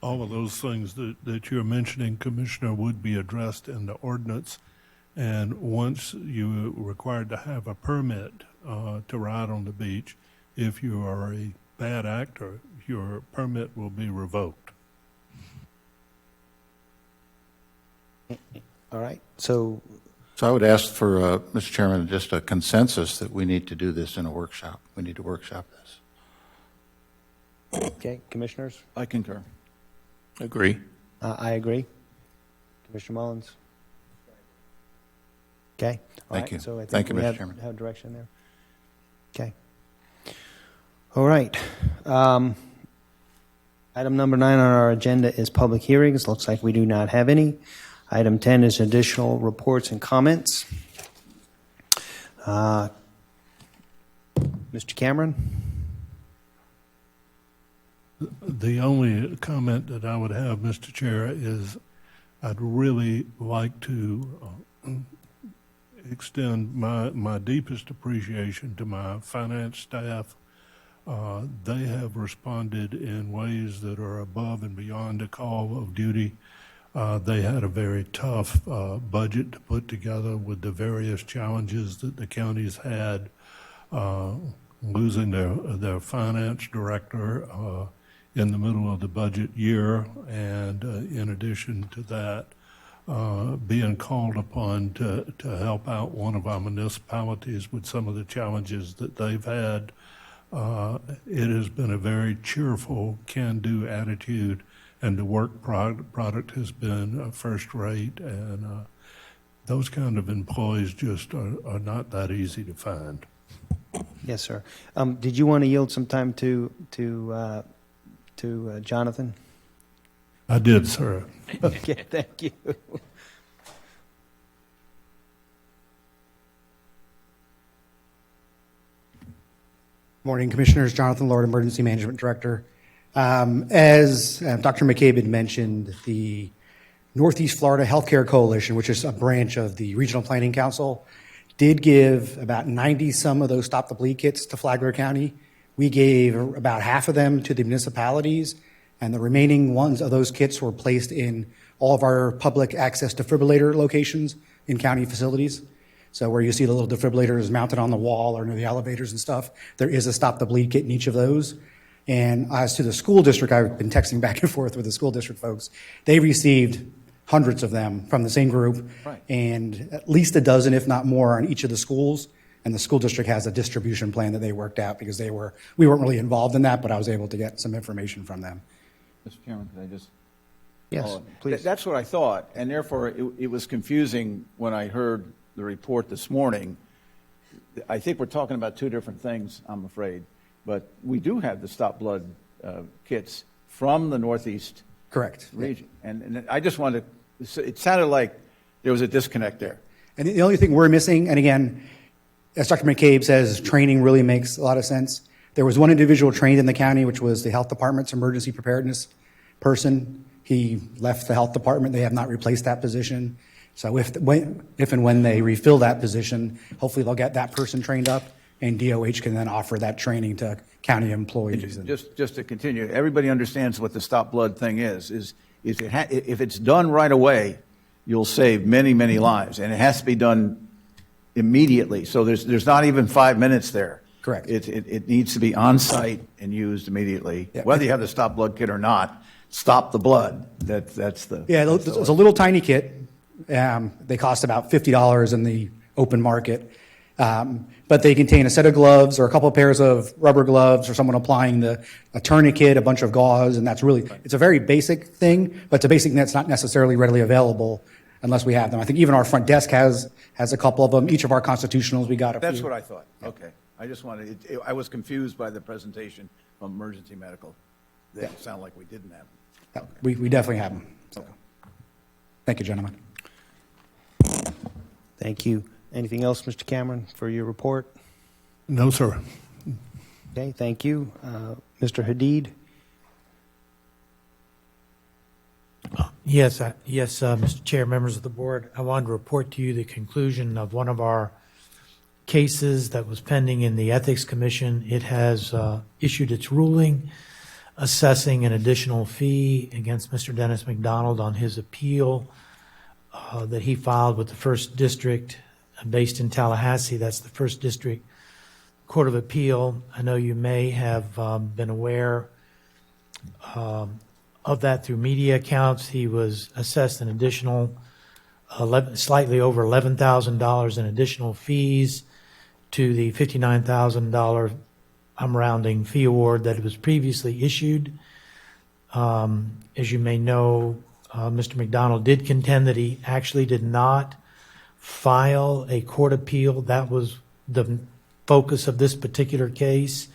All of those things that you're mentioning, Commissioner, would be addressed in the ordinance, and once you're required to have a permit to ride on the beach, if you are a bad actor, your permit will be revoked. All right. So I would ask for, Mr. Chairman, just a consensus that we need to do this in a workshop. We need to workshop this. Okay, commissioners? I concur. Agree. I agree. Commissioner Mullins? Okay. All Thank right. you. So I think Thank you, we Mr. Chairman. have direction there. Okay. All right. Item number 9 on our agenda is public hearings. Looks like we do not have any. Item 10 is additional reports and comments. Mr. Cameron? The only comment that I would have, Mr. Chair, is I'd really like to extend my deepest appreciation to my finance staff. They have responded in ways that are above and beyond the call of duty. They had a very tough budget to put together with the various challenges that the counties had, losing their finance director in the middle of the budget year, and in addition to that, being called upon to help out one of our municipalities with some of the challenges that they've had. It has been a very cheerful, can-do attitude, and the work product has been first rate, and those kind of employees just are not that easy to find. Yes, sir. Did you want to yield some time to Jonathan? I did, sir. Okay, thank you. Morning, Commissioners. Jonathan Lord, Emergency Management Director. As Dr. McCabe had mentioned, the Northeast Florida Healthcare Coalition, which is a branch of the Regional Planning Council, did give about 90 some of those Stop the Bleed kits to Flagler County. We gave about half of them to the municipalities, and the remaining ones of those kits were placed in all of our public access defibrillator locations in county facilities. So where you see the little defibrillators mounted on the wall or near the elevators and stuff, there is a Stop the Bleed kit in each of those. And as to the school district, I've been texting back and forth with the school district folks. They received hundreds of them from the same group, Right. and at least a dozen, if not more, on each of the schools. And the school district has a distribution plan that they worked out because we weren't really involved in that, but I was able to get some information from them. Mr. Chairman, could I just? Yes, please. That's what I thought, and therefore it was confusing when I heard the report this morning. I think we're talking about two different things, I'm afraid. But we do have the stop blood kits from the Northeast Correct. region. And I just wanted to, it sounded like there was a disconnect there. And the only thing we're missing, and again, as Dr. McCabe says, training really makes a lot of sense. There was one individual trained in the county, which was the health department's emergency preparedness person. He left the health department. They have not replaced that position. So if and when they refill that position, hopefully they'll get that person trained up, and DOH can then offer that training to county employees. Just to continue, everybody understands what the stop blood thing is if it's done right away, you'll save many, many lives, and it has to be done immediately. So there's not even 5 minutes there. Correct. It needs to be on site and used immediately, whether you have the stop blood kit or not. Stop the blood. That's the It's a little tiny kit. They cost about $50 in the open market. But they contain a set of gloves or a couple of pairs of rubber gloves or someone applying a tourniquet, a bunch of gauze, and that's really, it's a very basic thing, but it's a basic thing that's not necessarily readily available unless we have them. I think even our front desk has a couple of them. Each of our constitutionals, we got a few. That's what I thought. Okay. I just wanted, I was confused by the presentation from emergency medical. They sound like we didn't have them. We definitely have them. So. Thank you, gentlemen. Thank you. Anything else, Mr. Cameron, for your report? No, sir. Okay, thank you. Mr. Hadid? Yes, Mr. Chair, members of the board, I wanted to report to you the conclusion of one of our cases that was pending in the Ethics Commission. It has issued its ruling assessing an additional fee against Mr. Dennis McDonald on his appeal that he filed with the First District based in Tallahassee. That's the First District Court of Appeal. I know you may have been aware of that through media accounts. He was assessed an additional slightly over $11,000 in additional fees to the $59,000, I'm rounding, fee award that was previously issued. As you may know, Mr. McDonald did contend that he actually did not file a court appeal. That was the focus of this particular case.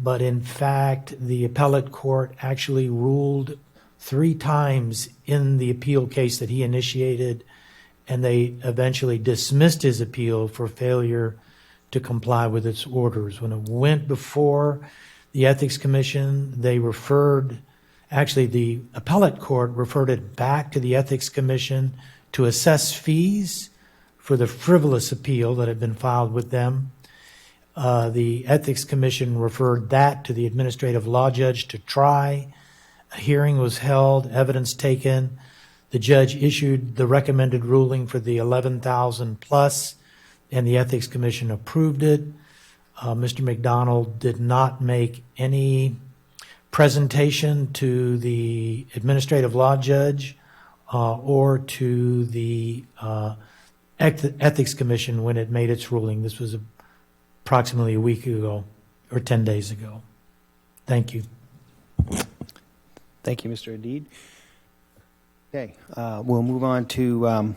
But in fact, the appellate court actually ruled 3 times in the appeal case that he initiated, and they eventually dismissed his appeal for failure to comply with its orders. When it went before the Ethics Commission, they referred, actually the appellate court referred it back to the Ethics Commission to assess fees for the frivolous appeal that had been filed with them. The Ethics Commission referred that to the administrative law judge to try. A hearing was held, evidence taken. The judge issued the recommended ruling for the $11,000 plus, and the Ethics Commission approved it. Mr. McDonald did not make any presentation to the administrative law judge or to the Ethics Commission when it made its ruling. This was approximately a week ago or 10 days ago. Thank you. Thank you, Mr. Adid. Okay, we'll move on to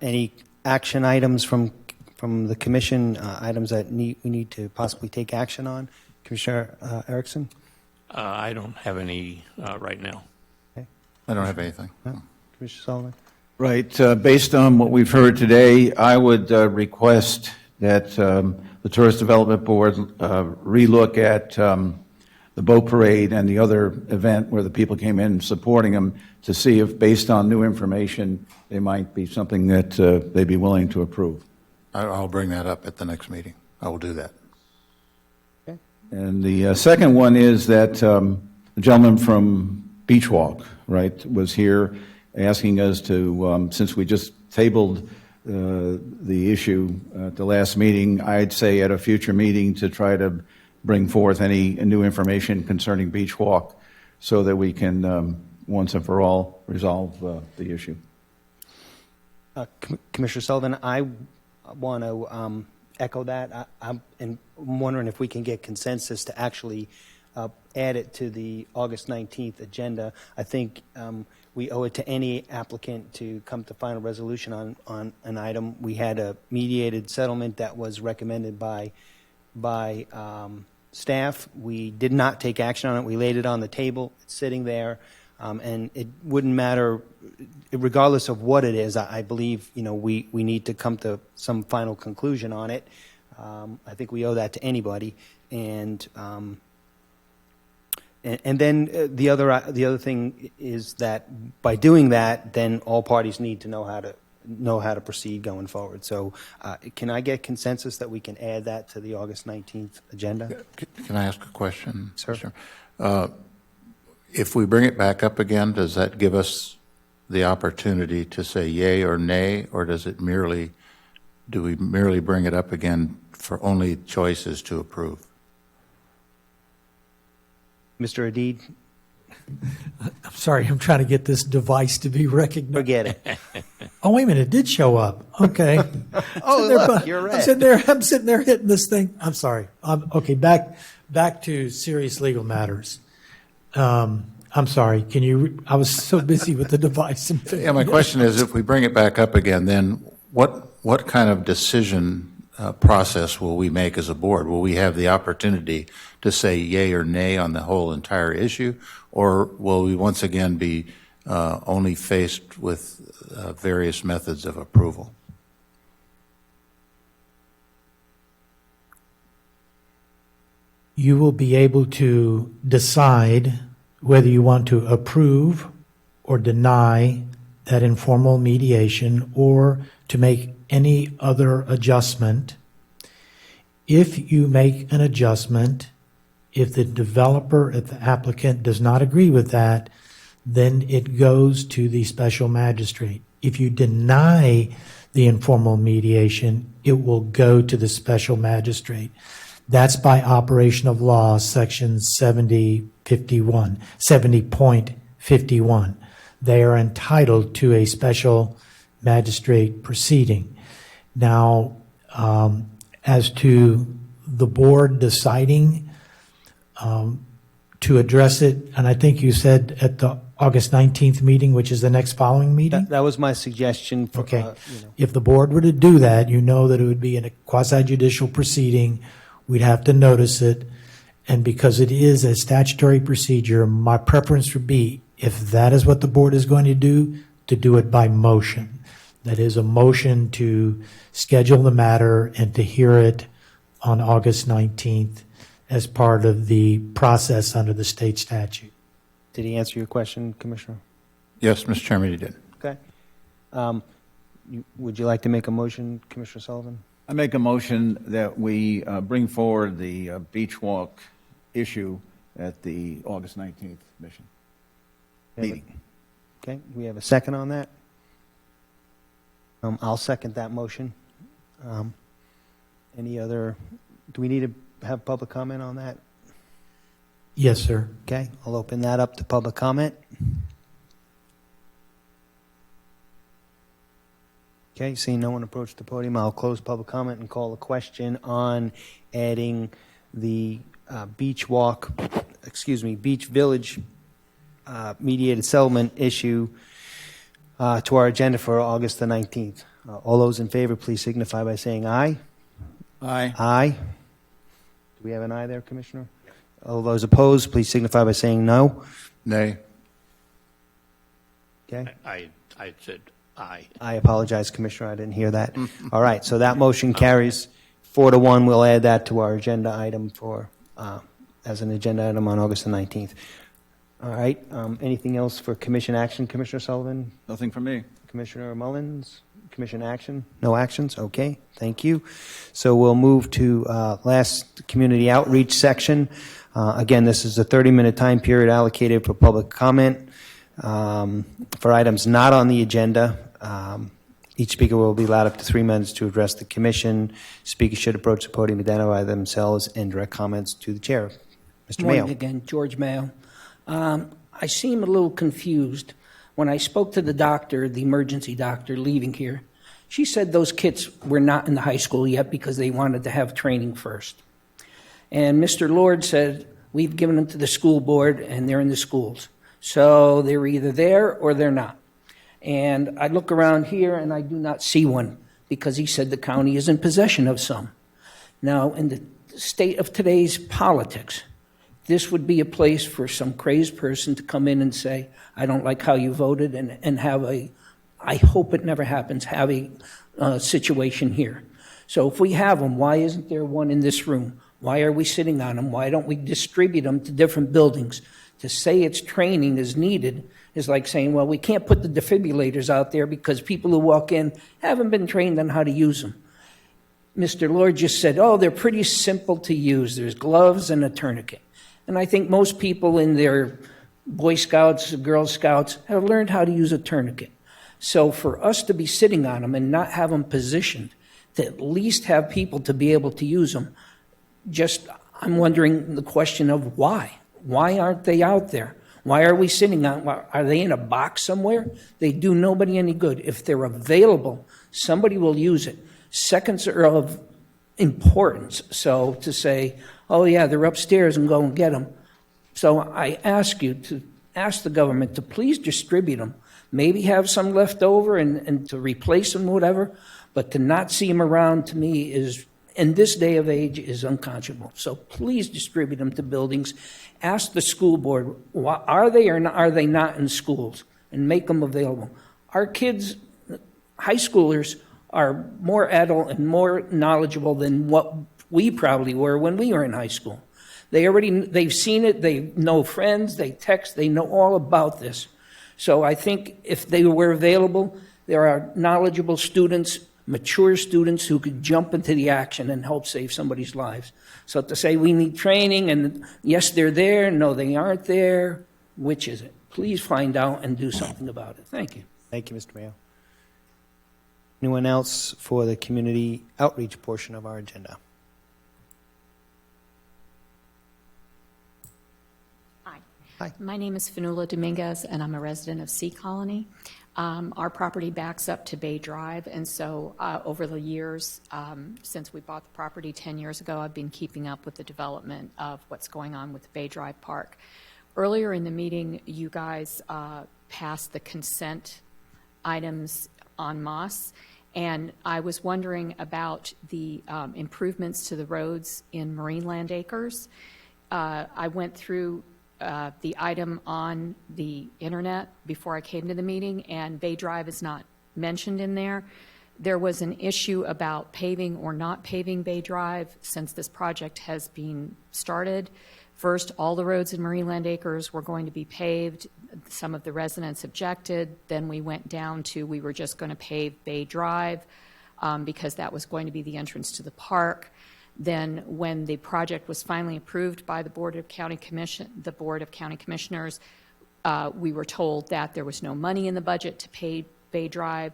any action items from the commission, items that we need to possibly take action on. Commissioner Erickson? I don't have any right now. Okay. I don't have anything. No? Commissioner Sullivan? Right. Based on what we've heard today, I would request that the Tourist Development Board relook at the boat parade and the other event where the people came in supporting them to see if, based on new information, they might be something that they'd be willing to approve. I'll bring that up at the next meeting. I will do that. Okay. And the second one is that the gentleman from Beach Walk, right, was here asking us to, since we just tabled the issue at the last meeting, I'd say at a future meeting to try to bring forth any new information concerning Beach Walk so that we can, once and for all, resolve the issue. Commissioner Sullivan, I want to echo that. I'm wondering if we can get consensus to actually add it to the August 19th agenda. I think we owe it to any applicant to come to final resolution on an item. We had a mediated settlement that was recommended by staff. We did not take action on it. We laid it on the table. It's sitting there. And it wouldn't matter, regardless of what it is, I believe, we need to come to some final conclusion on it. I think we owe that to anybody. And then the other thing is that by doing that, then all parties need to know how to proceed going forward. So can I get consensus that we can add that to the August 19th agenda? Can I ask a question? Sir. If we bring it back up again, does that give us the opportunity to say yay or nay, or do we merely bring it up again for only choices to approve? Mr. Adid? I'm sorry, I'm trying to get this device to be recognized. Forget it. Oh, wait a minute, it did show up. Okay. Oh, look, you're right. I'm sitting there hitting this thing. I'm sorry. Okay, back to serious legal matters. I'm sorry. I was so busy with the device. Yeah, my question is, if we bring it back up again, then what kind of decision process will we make as a board? Will we have the opportunity to say yay or nay on the whole entire issue, or will we once again be only faced with various methods of approval? You will be able to decide whether you want to approve or deny that informal mediation or to make any other adjustment. If you make an adjustment, if the developer, if the applicant does not agree with that, then it goes to the special magistrate. If you deny the informal mediation, it will go to the special magistrate. That's by operation of law, section 70.51. They are entitled to a special magistrate proceeding. Now, as to the board deciding to address it, and I think you said at the August 19th meeting, which is the next following meeting? That was my suggestion. Okay. If the board were to do that, you know that it would be in a quasi-judicial proceeding. We'd have to notice it. And because it is a statutory procedure, my preference would be, if that is what the board is going to do it by motion. That is a motion to schedule the matter and to hear it on August 19th as part of the process under the state statute. Did he answer your question, Commissioner? Yes, Mr. Chairman, he did. Okay. Would you like to make a motion, Commissioner Sullivan? I make a motion that we bring forward the Beach Walk issue at the August 19th meeting. Okay, we have a second on that? I'll second that motion. Any other, do we need to have public comment on that? Yes, sir. Okay, I'll open that up to public comment. Okay, seeing no one approach the podium, I'll close public comment and call a question on adding the Beach Village mediated settlement issue to our agenda for August the 19th. All those in favor, please signify by saying aye. Aye. Aye. Do we have an aye there, Commissioner? All those opposed, please signify by saying no. Nay. Okay. I said aye. I apologize, Commissioner, I didn't hear that. All right, so that motion carries 4-1. We'll add that to our agenda item for, as an agenda item on August the 19th. All right, anything else for commission action, Commissioner Sullivan? Nothing from me. Commissioner Mullins? Commission action? No actions? Okay, thank you. So we'll move to last community outreach section. Again, this is a 30-minute time period allocated for public comment for items not on the agenda. Each speaker will be allowed up to 3 minutes to address the commission. Speakers should approach the podium, identify themselves, and direct comments to the chair. Mr. Morning Mayo. again, George Mayo. I seem a little confused. When I spoke to the doctor, the emergency doctor leaving here, she said those kids were not in the high school yet because they wanted to have training first. And Mr. Lord said, we've given them to the school board and they're in the schools. So they're either there or they're not. And I look around here and I do not see one because he said the county is in possession of some. Now, in the state of today's politics, this would be a place for some crazed person to come in and say, I don't like how you voted, and have a, I hope it never happens, have a situation here. So if we have them, why isn't there one in this room? Why are we sitting on them? Why don't we distribute them to different buildings? To say it's training is needed is like saying, well, we can't put the defibrillators out there because people who walk in haven't been trained on how to use them. Mr. Lord just said, oh, they're pretty simple to use. There's gloves and a tourniquet. And I think most people in their Boy Scouts, Girl Scouts have learned how to use a tourniquet. So for us to be sitting on them and not have them positioned, to at least have people to be able to use them, I'm wondering the question of why. Why aren't they out there? Why are we sitting on, are they in a box somewhere? They do nobody any good. If they're available, somebody will use it. Seconds are of importance. So to say, oh yeah, they're upstairs and go and get them. So I ask you to ask the government to please distribute them. Maybe have some left over and to replace them, whatever. But to not see them around, to me, is, in this day of age, is unconscionable. So please distribute them to buildings. Ask the school board, are they or are they not in schools? And make them available. Our kids, high schoolers, are more adult and more knowledgeable than what we probably were when we were in high school. They've seen it, they know friends, they text, they know all about this. So I think if they were available, there are knowledgeable students, mature students who could jump into the action and help save somebody's lives. So to say we need training and yes, they're there, no, they aren't there, which is it? Please find out and do something about it. Thank you. Thank you, Mr. Mayo. Anyone else for the community outreach portion of our agenda? Hi. My name is Fanula Dominguez, and I'm a resident of Sea Colony. Our property backs up to Bay Drive, and so over the years, since we bought the property 10 years ago, I've been keeping up with the development of what's going on with the Bay Drive Park. Earlier in the meeting, you guys passed the consent items en masse, and I was wondering about the improvements to the roads in Marineland Acres. I went through the item on the internet before I came to the meeting, and Bay Drive is not mentioned in there. There was an issue about paving or not paving Bay Drive since this project has been started. First, all the roads in Marineland Acres were going to be paved. Some of the residents objected. Then we went down to we were just going to pave Bay Drive because that was going to be the entrance to the park. Then when the project was finally approved by the Board of County Commissioners, we were told that there was no money in the budget to pay Bay Drive.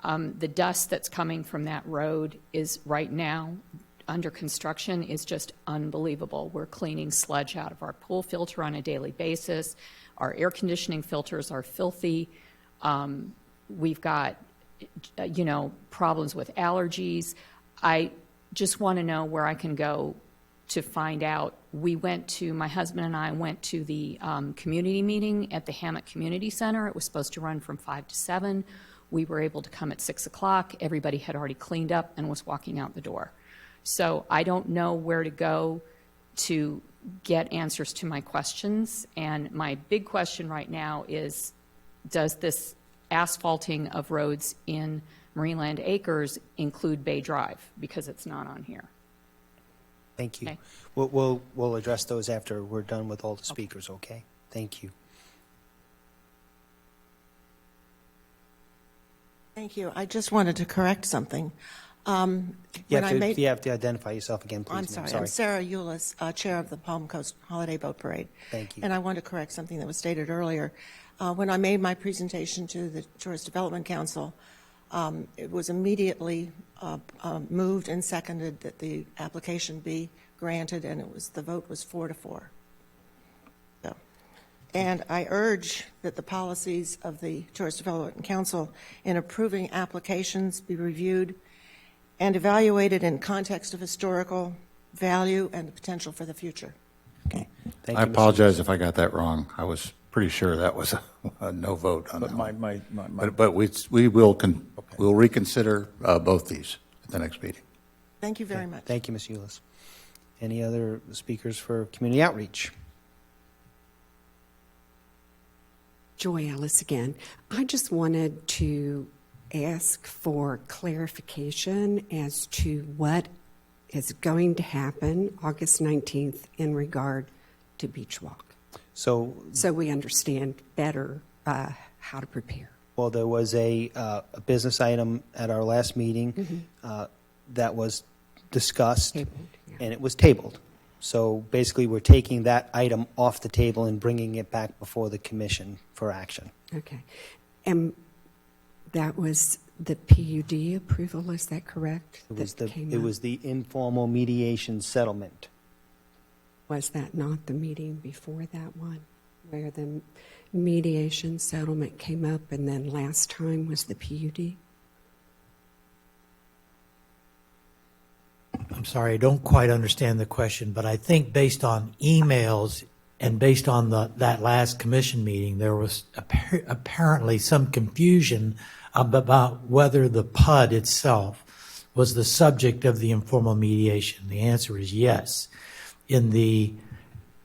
The dust that's coming from that road is right now under construction is just unbelievable. We're cleaning sludge out of our pool filter on a daily basis. Our air conditioning filters are filthy. We've got, problems with allergies. I just want to know where I can go to find out my husband and I went to the community meeting at the Hammock Community Center. It was supposed to run from 5 to 7. We were able to come at 6 o'clock. Everybody had already cleaned up and was walking out the door. So I don't know where to go to get answers to my questions. And my big question right now is, does this asphalting of roads in Marineland Acres include Bay Drive? Because it's not on here. Thank you. Okay. We'll address those after we're done with all the speakers, okay? Thank you. Thank you. I just wanted to correct something. You have to identify yourself again, please. I'm ma'am. sorry. I'm Sarah Eulis, Chair of the Palm Coast Holiday Boat Parade. Thank you. And I want to correct something that was stated earlier. When I made my presentation to the Tourist Development Council, it was immediately moved and seconded that the application be granted, and the vote was 4-4. So, and I urge that the policies of the Tourist Development Council in approving applications be reviewed and evaluated in context of historical value and the potential for the future. Okay. Thank I you, Mr. apologize if I got that wrong. I was pretty sure that was a no vote on But that one. my But we will we'll reconsider both these at the next meeting. Thank you very much. Thank you, Ms. Eulis. Any other speakers for community outreach? Joy Ellis again. I just wanted to ask for clarification as to what is going to happen August 19th in regard to Beach Walk, So we understand better how to prepare. Well, there was a business item at our last meeting that was discussed, and it was tabled. So basically, we're taking that item off the table and bringing it back before the commission for action. Okay. And that was the PUD approval, is that correct? It was the informal mediation settlement. Was that not the meeting before that one, where the mediation settlement came up, and then last time was the PUD? I'm sorry, I don't quite understand the question, but I think based on emails and based on that last commission meeting, there was apparently some confusion about whether the PUD itself was the subject of the informal mediation. The answer is yes. In the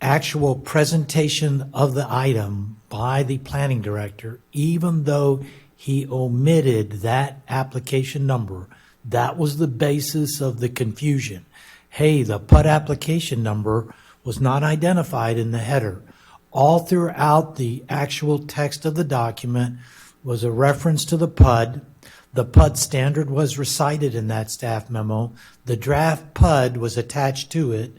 actual presentation of the item by the planning director, even though he omitted that application number, that was the basis of the confusion. Hey, the PUD application number was not identified in the header. All throughout the actual text of the document was a reference to the PUD. The PUD standard was recited in that staff memo. The draft PUD was attached to it.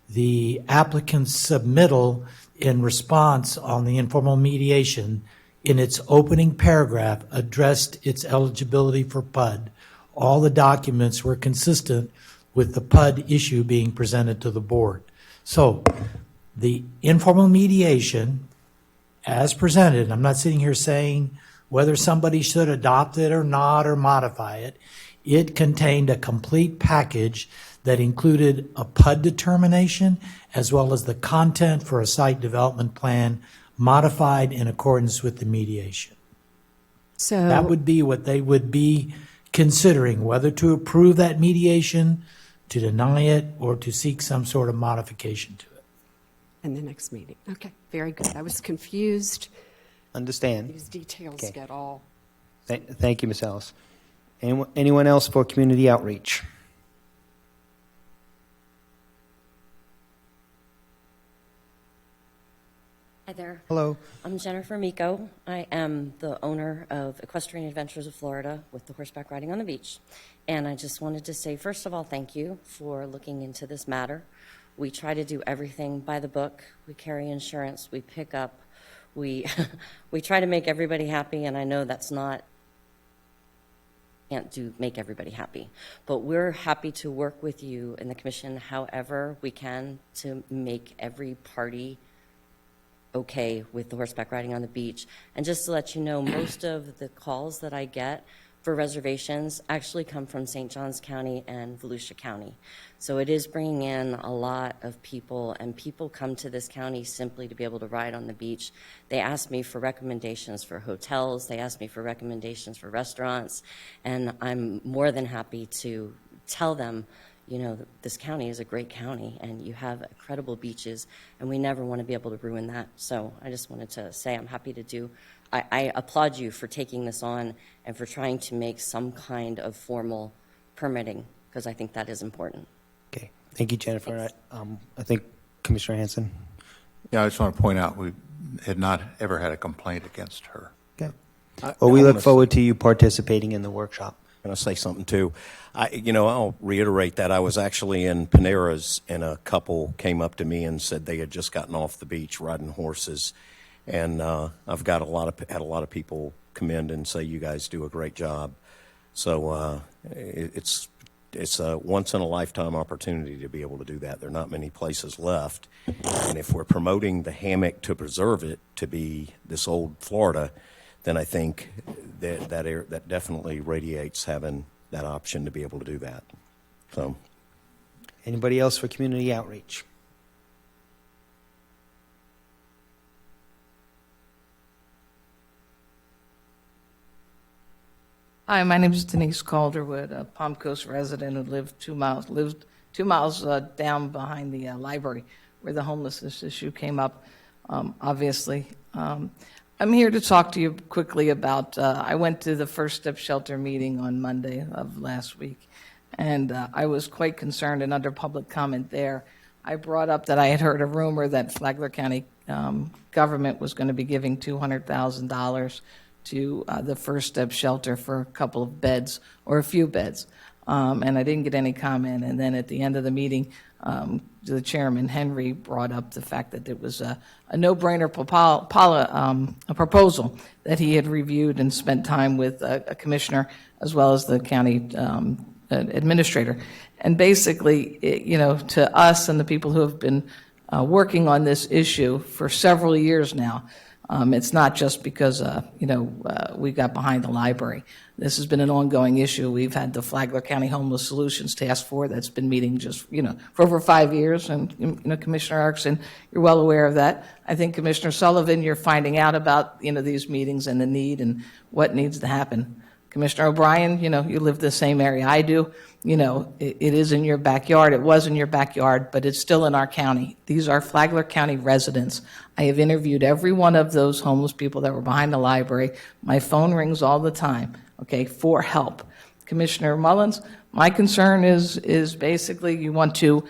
The applicant's submittal in response on the informal mediation in its opening paragraph addressed its eligibility for PUD. All the documents were consistent with the PUD issue being presented to the board. So the informal mediation, as presented, I'm not sitting here saying whether somebody should adopt it or not or modify it. It contained a complete package that included a PUD determination as well as the content for a site development plan modified in accordance with the mediation. So That would be what they would be considering, whether to approve that mediation, to deny it, or to seek some sort of modification to it. in the next meeting. Okay, very good. I was confused. Understand. These details Okay. get all. Thank you, Ms. Ellis. Anyone else for community outreach? Hi there. Hello. I'm Jennifer Miko. I am the owner of Equestrian Adventures of Florida with the horseback riding on the beach. And I just wanted to say, first of all, thank you for looking into this matter. We try to do everything by the book. We carry insurance. We pick up. We try to make everybody happy, and I know that's not make everybody happy. But we're happy to work with you in the commission however we can to make every party okay with the horseback riding on the beach. And just to let you know, most of the calls that I get for reservations actually come from St. Johns County and Volusia County. So it is bringing in a lot of people, and people come to this county simply to be able to ride on the beach. They ask me for recommendations for hotels. They ask me for recommendations for restaurants, and I'm more than happy to tell them, you know, this county is a great county, and you have incredible beaches, and we never want to be able to ruin that. So I just wanted to say I'm happy to do. I applaud you for taking this on and for trying to make some kind of formal permitting, because I think that is important. Okay, thank you, Jennifer. I think Commissioner Hanson. Yeah, I just want to point out, we had not ever had a complaint against her. Okay. Well, we look forward to you participating in the workshop. Can I say something too? I'll reiterate that I was actually in Panera's, and a couple came up to me and said they had just gotten off the beach riding horses, and I've got had a lot of people come in and say you guys do a great job. So it's a once in a lifetime opportunity to be able to do that. There are not many places left, and if we're promoting the hammock to preserve it to be this old Florida, then I think that definitely radiates having that option to be able to do that. So, Anybody else for community outreach? Hi, my name is Denise Calderwood, a Palm Coast resident who lived 2 miles down behind the library where the homelessness issue came up, obviously. I'm here to talk to you quickly about, I went to the First Step Shelter meeting on Monday of last week, and I was quite concerned, and under public comment there, I brought up that I had heard a rumor that Flagler County government was going to be giving $200,000 to the First Step Shelter for a couple of beds, or a few beds. And I didn't get any comment. And then at the end of the meeting, the chairman, Henry, brought up the fact that it was a no-brainer a proposal that he had reviewed and spent time with a commissioner as well as the county administrator. And basically, to us and the people who have been working on this issue for several years now, it's not just because, we got behind the library. This has been an ongoing issue. We've had the Flagler County Homeless Solutions Task Force that's been meeting just, for over 5 years. And, Commissioner Erickson, you're well aware of that. I think, Commissioner Sullivan, you're finding out about, these meetings and the need and what needs to happen. Commissioner O'Brien, you live the same area I do. It is in your backyard. It was in your backyard, but it's still in our county. These are Flagler County residents. I have interviewed every one of those homeless people that were behind the library. My phone rings all the time, for help. Commissioner Mullins, my concern is basically you want to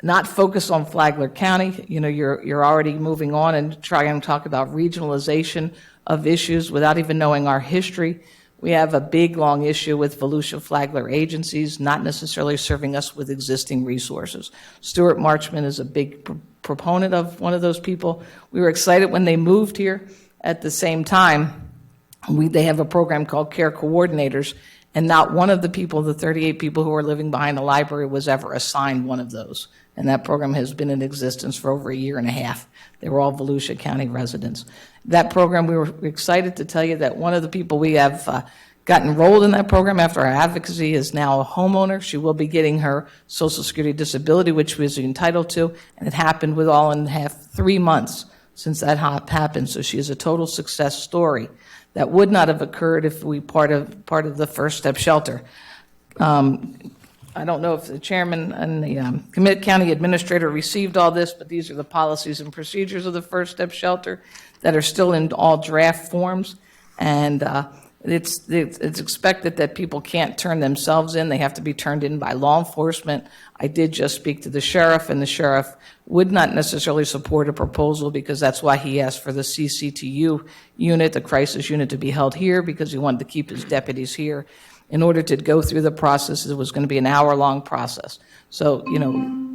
not focus on Flagler County. You're already moving on and trying to talk about regionalization of issues without even knowing our history. We have a big, long issue with Volusia Flagler agencies not necessarily serving us with existing resources. Stuart Marchman is a big proponent of one of those people. We were excited when they moved here. At the same time, they have a program called Care Coordinators, and not one of the people, the 38 people who are living behind the library, was ever assigned one of those. And that program has been in existence for over 1.5 years. They were all Volusia County residents. That program, we were excited to tell you that one of the people we have got enrolled in that program after our advocacy is now a homeowner. She will be getting her Social Security disability, which she was entitled to, and it happened with all in 3 months since that happened. So she is a total success story. That would not have occurred if we part of the First Step Shelter. I don't know if the chairman and the county administrator received all this, but these are the policies and procedures of the First Step Shelter that are still in all draft forms. And it's expected that people can't turn themselves in. They have to be turned in by law enforcement. I did just speak to the sheriff, and the sheriff would not necessarily support a proposal because that's why he asked for the CCTU unit, the crisis unit, to be held here because he wanted to keep his deputies here. In order to go through the process, it was going to be an hour-long process. So,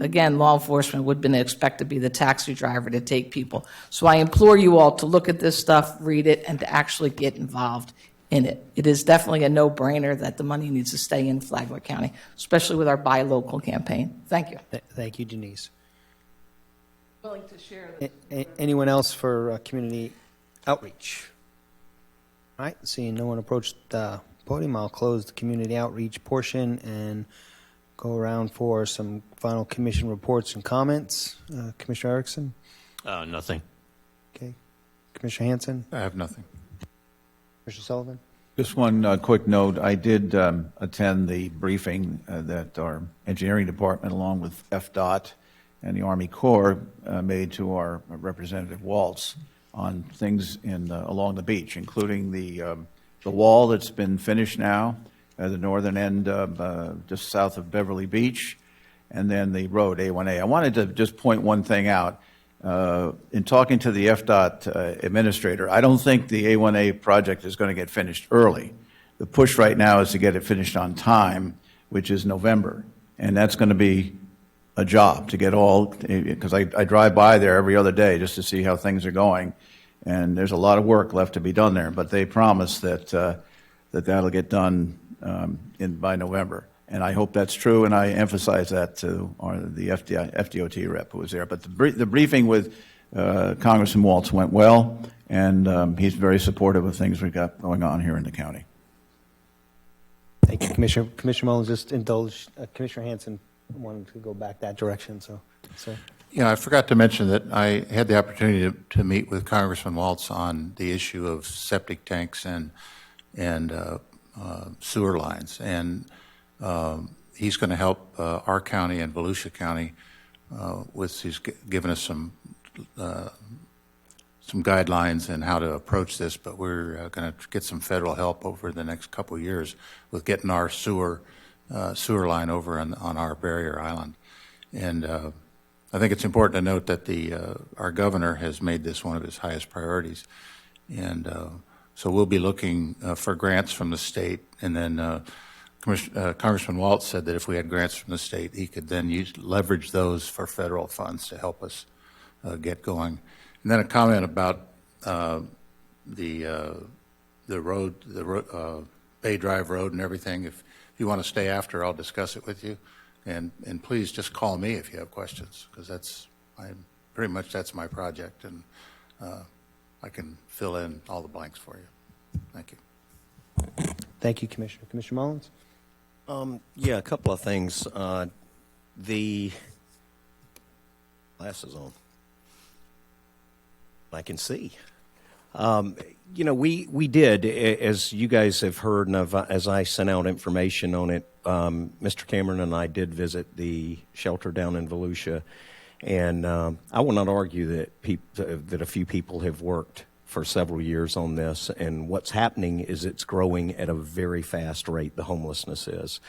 again, law enforcement would expect to be the taxi driver to take people. So I implore you all to look at this stuff, read it, and to actually get involved in it. It is definitely a no-brainer that the money needs to stay in Flagler County, especially with our Buy Local campaign. Thank you. Thank you, Denise. Willing to share this. Anyone else for community outreach? All right, seeing no one approach the podium, I'll close the community outreach portion and go around for some final commission reports and comments. Commissioner Erickson? Nothing. Okay. Commissioner Hanson? I have nothing. Commissioner Sullivan? Just one quick note. I did attend the briefing that our engineering department, along with FDOT and the Army Corps, made to our Representative Waltz on things along the beach, including the wall that's been finished now at the northern end of just south of Beverly Beach, and then the road A1A. I wanted to just point one thing out. In talking to the FDOT administrator, I don't think the A1A project is going to get finished early. The push right now is to get it finished on time, which is November, and that's going to be a job to get all, because I drive by there every other day just to see how things are going, and there's a lot of work left to be done there, but they promise that that'll get done by November. And I hope that's true, and I emphasize that to the FDOT rep who was there. But the briefing with Congressman Waltz went well, and he's very supportive of things we've got going on here in the county. Thank you, Commissioner. Commissioner Mullins just indulged. Commissioner Hanson wanted to go back that direction. So. Yeah, I forgot to mention that I had the opportunity to meet with Congressman Waltz on the issue of septic tanks and sewer lines, and he's going to help our county and Volusia County with. He's given us some guidelines and how to approach this, but we're going to get some federal help over the next couple of years with getting our sewer line over on our barrier island. And I think it's important to note that our governor has made this one of his highest priorities, and so we'll be looking for grants from the state, and then Congressman Waltz said that if we had grants from the state, he could then leverage those for federal funds to help us get going. And then a comment about the road, Bay Drive Road and everything. If you want to stay after, I'll discuss it with you. And please just call me if you have questions, because that's my project, and I can fill in all the blanks for you. Thank you. Thank you, Commissioner. Commissioner Mullins? Yeah, a couple of things. The glasses on. I can see. We did, as you guys have heard, and as I sent out information on it, Mr. Cameron and I did visit the shelter down in Volusia, and I will not argue that a few people have worked for several years on this, and what's happening is it's growing at a very fast rate, the homelessness is.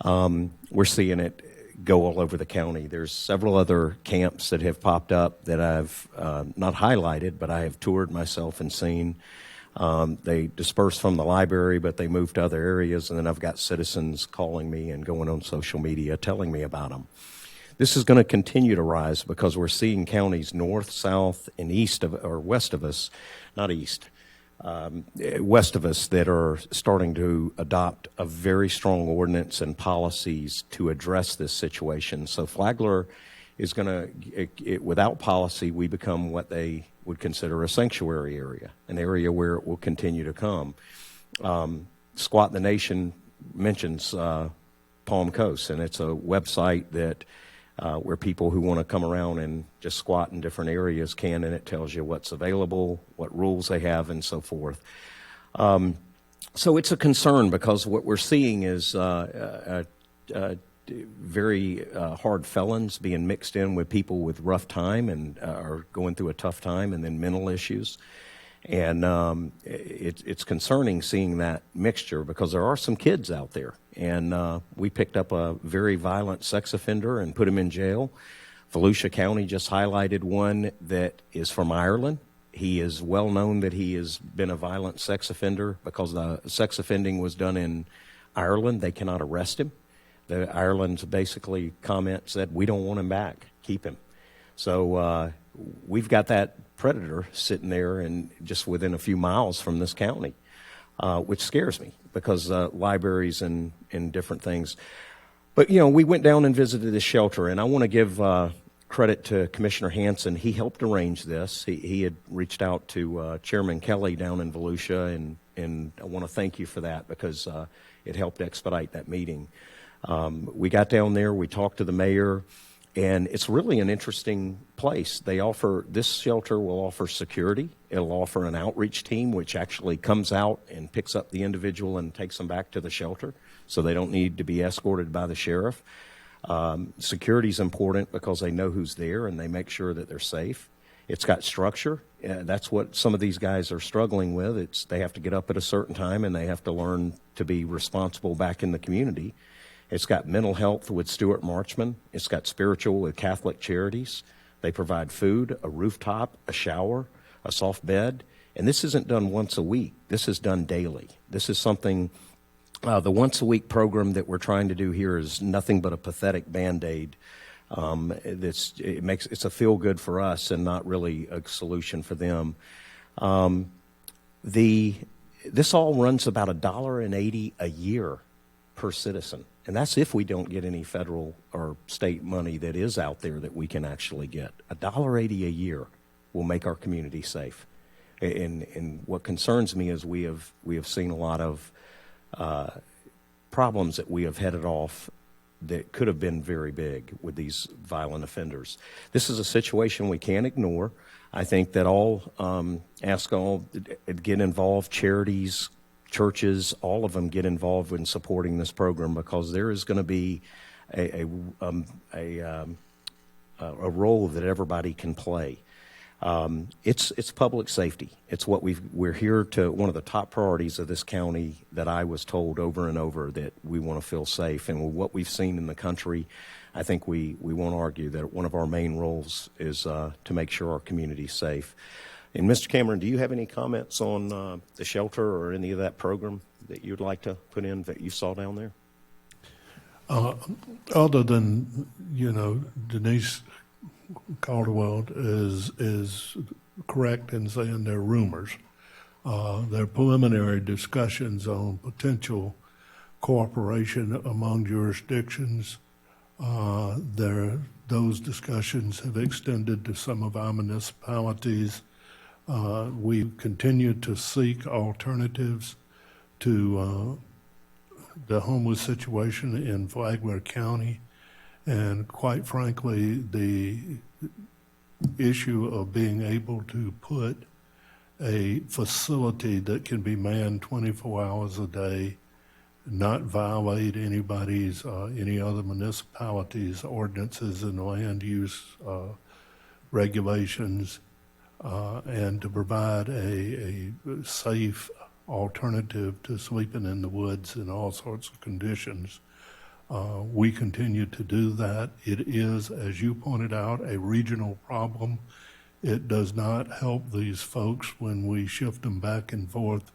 We're seeing it go all over the county. There's several other camps that have popped up that I've not highlighted, but I have toured myself and seen. They dispersed from the library, but they moved to other areas, and then I've got citizens calling me and going on social media telling me about them. This is going to continue to rise because we're seeing counties north, south, and west of us, not east, west of us that are starting to adopt a very strong ordinance and policies to address this situation. So Flagler is going to, without policy, we become what they would consider a sanctuary area, an area where it will continue to come. Squat the Nation mentions Palm Coast, and it's a website that where people who want to come around and just squat in different areas can, and it tells you what's available, what rules they have, and so forth. So it's a concern because what we're seeing is very hard felons being mixed in with people with rough time and are going through a tough time, and then mental issues. And it's concerning seeing that mixture because there are some kids out there. And we picked up a very violent sex offender and put him in jail. Volusia County just highlighted one that is from Ireland. He is well known that he has been a violent sex offender because the sex offending was done in Ireland. They cannot arrest him. Ireland's basically comment said, we don't want him back, keep him. So we've got that predator sitting there and just within a few miles from this county, which scares me because libraries and different things. But, we went down and visited this shelter, and I want to give credit to Commissioner Hanson. He helped arrange this. He had reached out to Chairman Kelly down in Volusia and I want to thank you for that because it helped expedite that meeting. We got down there, we talked to the mayor, and it's really an interesting place. This shelter will offer security. It'll offer an outreach team, which actually comes out and picks up the individual and takes them back to the shelter, so they don't need to be escorted by the sheriff. Security is important because they know who's there and they make sure that they're safe. It's got structure. That's what some of these guys are struggling with. They have to get up at a certain time and they have to learn to be responsible back in the community. It's got mental health with Stuart Marchman. It's got spiritual with Catholic Charities. They provide food, a rooftop, a shower, a soft bed. And this isn't done once a week. This is done daily. This is something, the once-a-week program that we're trying to do here is nothing but a pathetic Band-Aid. It's a feel-good for us and not really a solution for them. This all runs about $1.80 a year per citizen. And that's if we don't get any federal or state money that is out there that we can actually get. $1.80 a year will make our community safe. And what concerns me is we have seen a lot of problems that we have headed off that could have been very big with these violent offenders. This is a situation we can't ignore. I think that ask all get involved, charities, churches, all of them get involved in supporting this program because there is going to be a role that everybody can play. It's public safety. It's what we're here to. One of the top priorities of this county that I was told over and over that we want to feel safe, and what we've seen in the country, I think we won't argue that one of our main roles is to make sure our community's safe. And Mr. Cameron, do you have any comments on the shelter or any of that program that you'd like to put in that you saw down there? Other than, Denise Caldwell is correct in saying they're rumors. They're preliminary discussions on potential cooperation among jurisdictions. Those discussions have extended to some of our municipalities. We continue to seek alternatives to the homeless situation in Flagler County. And quite frankly, the issue of being able to put a facility that can be manned 24 hours a day, not violate any other municipalities' ordinances and land use regulations, and to provide a safe alternative to sleeping in the woods in all sorts of conditions. We continue to do that. It is, as you pointed out, a regional problem. It does not help these folks when we shift them back and forth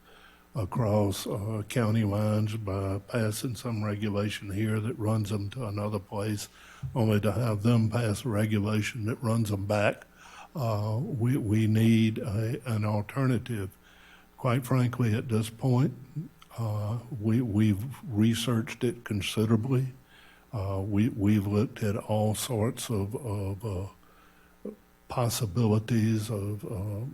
across county lines by passing some regulation here that runs them to another place, only to have them pass a regulation that runs them back. We need an alternative. Quite frankly, at this point, we've researched it considerably. We've looked at all sorts of possibilities of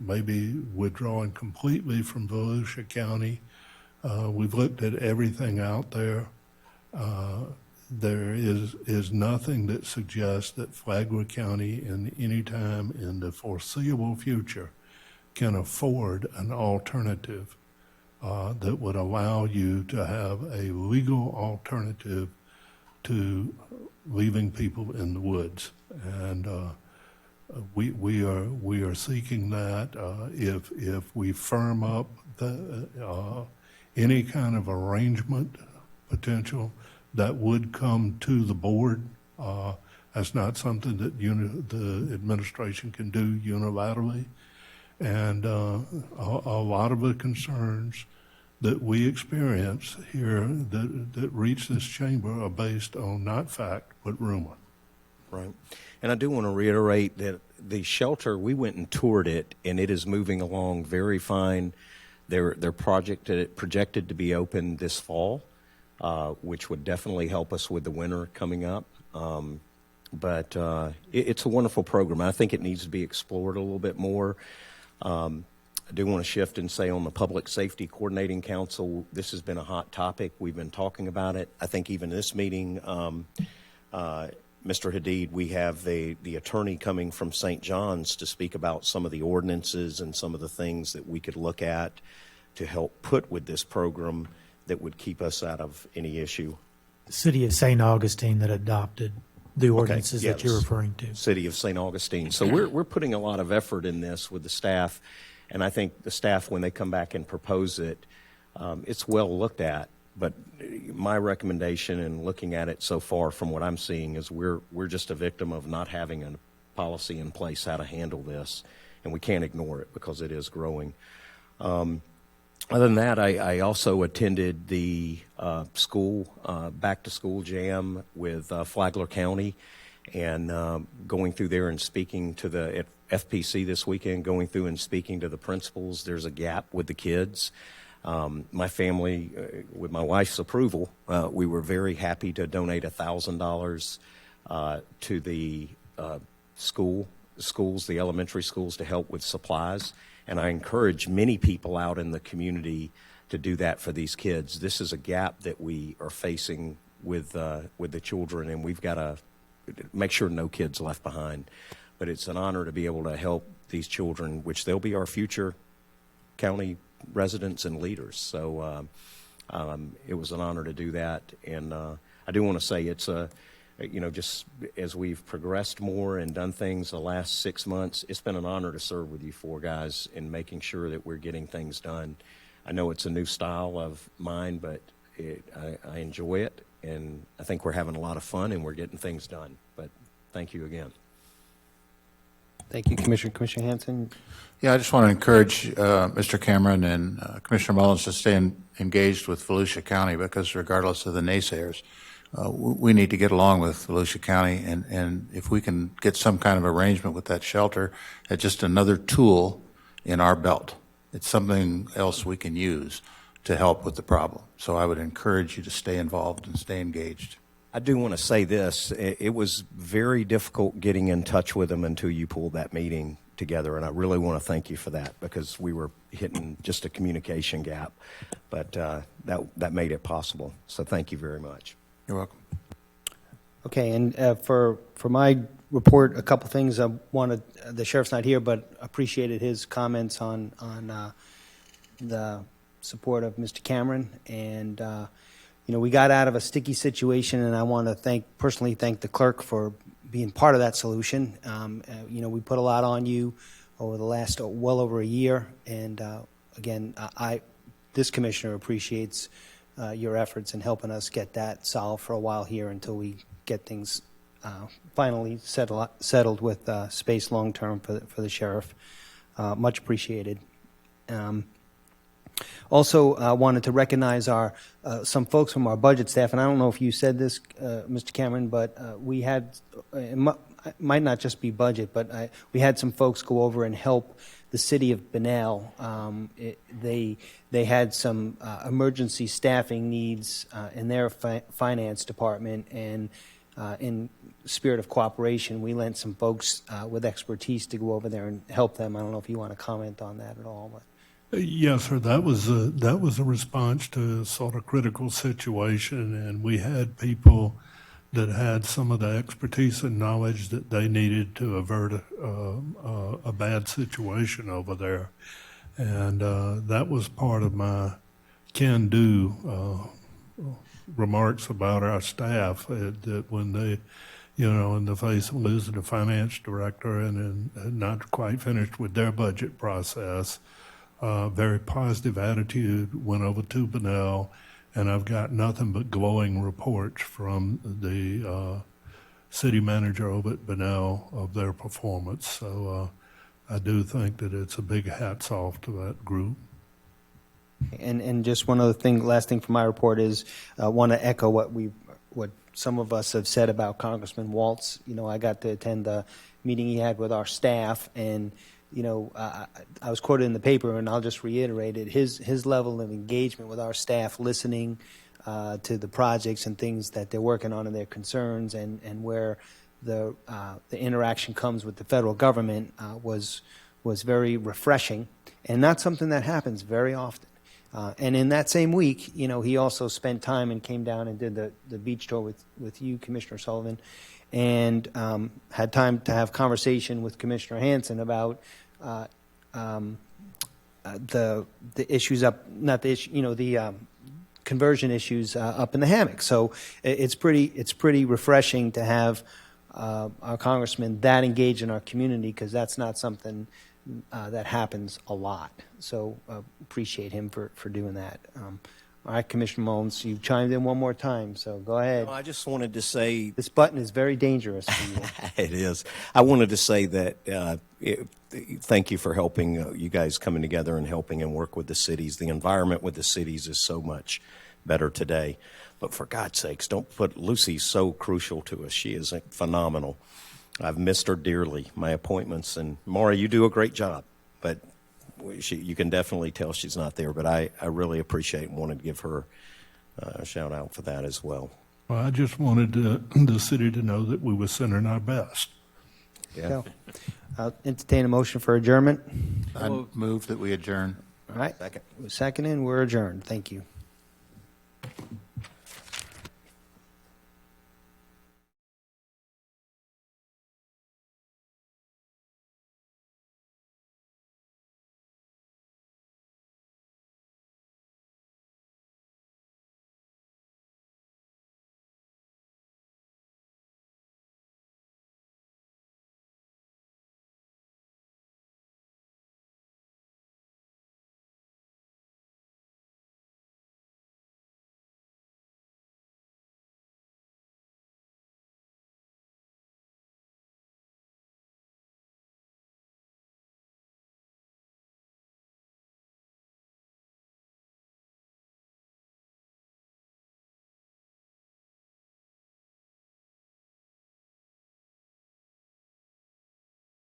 maybe withdrawing completely from Volusia County. We've looked at everything out there. There is nothing that suggests that Flagler County in any time in the foreseeable future can afford an alternative that would allow you to have a legal alternative to leaving people in the woods. And we are seeking that. If we firm up any kind of arrangement potential, that would come to the board. That's not something that the administration can do unilaterally. And a lot of the concerns that we experience here that reach this chamber are based on not fact, but rumor. Right. And I do want to reiterate that the shelter, we went and toured it, and it is moving along very fine. They're projected to be open this fall, which would definitely help us with the winter coming up. But it's a wonderful program. I think it needs to be explored a little bit more. I do want to shift and say on the Public Safety Coordinating Council, this has been a hot topic. We've been talking about it. I think even this meeting, Mr. Hadid, we have the attorney coming from St. John's to speak about some of the ordinances and some of the things that we could look at to help put with this program that would keep us out of any issue. The city of St. Augustine that adopted the ordinances Okay, that you're referring to. City of St. Augustine. So we're putting a lot of effort in this with the staff, and I think the staff, when they come back and propose it, it's well looked at. But my recommendation in looking at it so far from what I'm seeing is we're just a victim of not having a policy in place how to handle this, and we can't ignore it because it is growing. Other than that, I also attended the back-to-school jam with Flagler County, and going through there and speaking to the FPC this weekend, going through and speaking to the principals. There's a gap with the kids. My family, with my wife's approval, we were very happy to donate $1,000 to the schools, the elementary schools, to help with supplies. And I encourage many people out in the community to do that for these kids. This is a gap that we are facing with the children, and we've got to make sure no kids left behind. But it's an honor to be able to help these children, which they'll be our future county residents and leaders. So it was an honor to do that. And I do want to say it's just as we've progressed more and done things the last 6 months, it's been an honor to serve with you four guys in making sure that we're getting things done. I know it's a new style of mine, but I enjoy it, and I think we're having a lot of fun and we're getting things done. But thank you again. Thank you, Commissioner. Commissioner Hanson? Yeah, I just want to encourage Mr. Cameron and Commissioner Mullins to stay engaged with Volusia County, because regardless of the naysayers, we need to get along with Volusia County, and if we can get some kind of arrangement with that shelter, it's just another tool in our belt. It's something else we can use to help with the problem. So I would encourage you to stay involved and stay engaged. I do want to say this. It was very difficult getting in touch with them until you pulled that meeting together, and I really want to thank you for that, because we were hitting just a communication gap, but that made it possible. So thank you very much. You're welcome. Okay, and for my report, a couple things. I wanted, the sheriff's not here, but appreciated his comments on the support of Mr. Cameron, and we got out of a sticky situation, and I want to personally thank the clerk for being part of that solution. We put a lot on you over the last well over a year, and again, this commissioner appreciates your efforts in helping us get that solved for a while here until we get things finally settled with space long term for the sheriff. Much appreciated. Also, I wanted to recognize some folks from our budget staff, and I don't know if you said this, Mr. Cameron, but we had, it might not just be budget, but we had some folks go over and help the city of Bunnell. They had some emergency staffing needs in their finance department, and in spirit of cooperation, we lent some folks with expertise to go over there and help them. I don't know if you want to comment on that at all. But. Yes, sir. That was a response to a sort of critical situation, and we had people that had some of the expertise and knowledge that they needed to avert a bad situation over there, and that was part of my can-do remarks about our staff. That when they, in the face of losing a finance director and not quite finished with their budget process. Very positive attitude, went over to Bunnell, and I've got nothing but glowing reports from the city manager over at Bunnell of their performance. So I do think that it's a big hats off to that group. And just one other thing, last thing from my report is I want to echo what some of us have said about Congressman Waltz. I got to attend the meeting he had with our staff, and I was quoted in the paper, and I'll just reiterate it. His level of engagement with our staff, listening to the projects and things that they're working on and their concerns, and where the interaction comes with the federal government was was very refreshing, and not something that happens very often. And in that same week, you know, he also spent time and came down and did the beach tour with you, Commissioner Sullivan, and had time to have conversation with Commissioner Hanson about the issues up, not the issue, you know, the conversion issues up in the hammock. So it's pretty refreshing to have our congressman that engaged in our community, because that's not something that happens a lot. So appreciate him for doing that. All right, Commissioner Mullins, you chimed in one more time, so go ahead. I just wanted to say this button is very dangerous for you. It is. I wanted to say that thank you for helping you guys coming together and helping and work with the cities. The environment with the cities is so much better today. But for God's sakes, don't put Lucy's so crucial to us. She is phenomenal. I've missed her dearly, my appointments. And Maura, you do a great job, but you can definitely tell she's not there. But I really appreciate and wanted to give her a shout out for that as well. Well, I just wanted the city to know that we were sending our best. Yeah. So, I'll entertain a motion for adjournment. I move that we adjourn. All right. Second and we're adjourned. Thank you.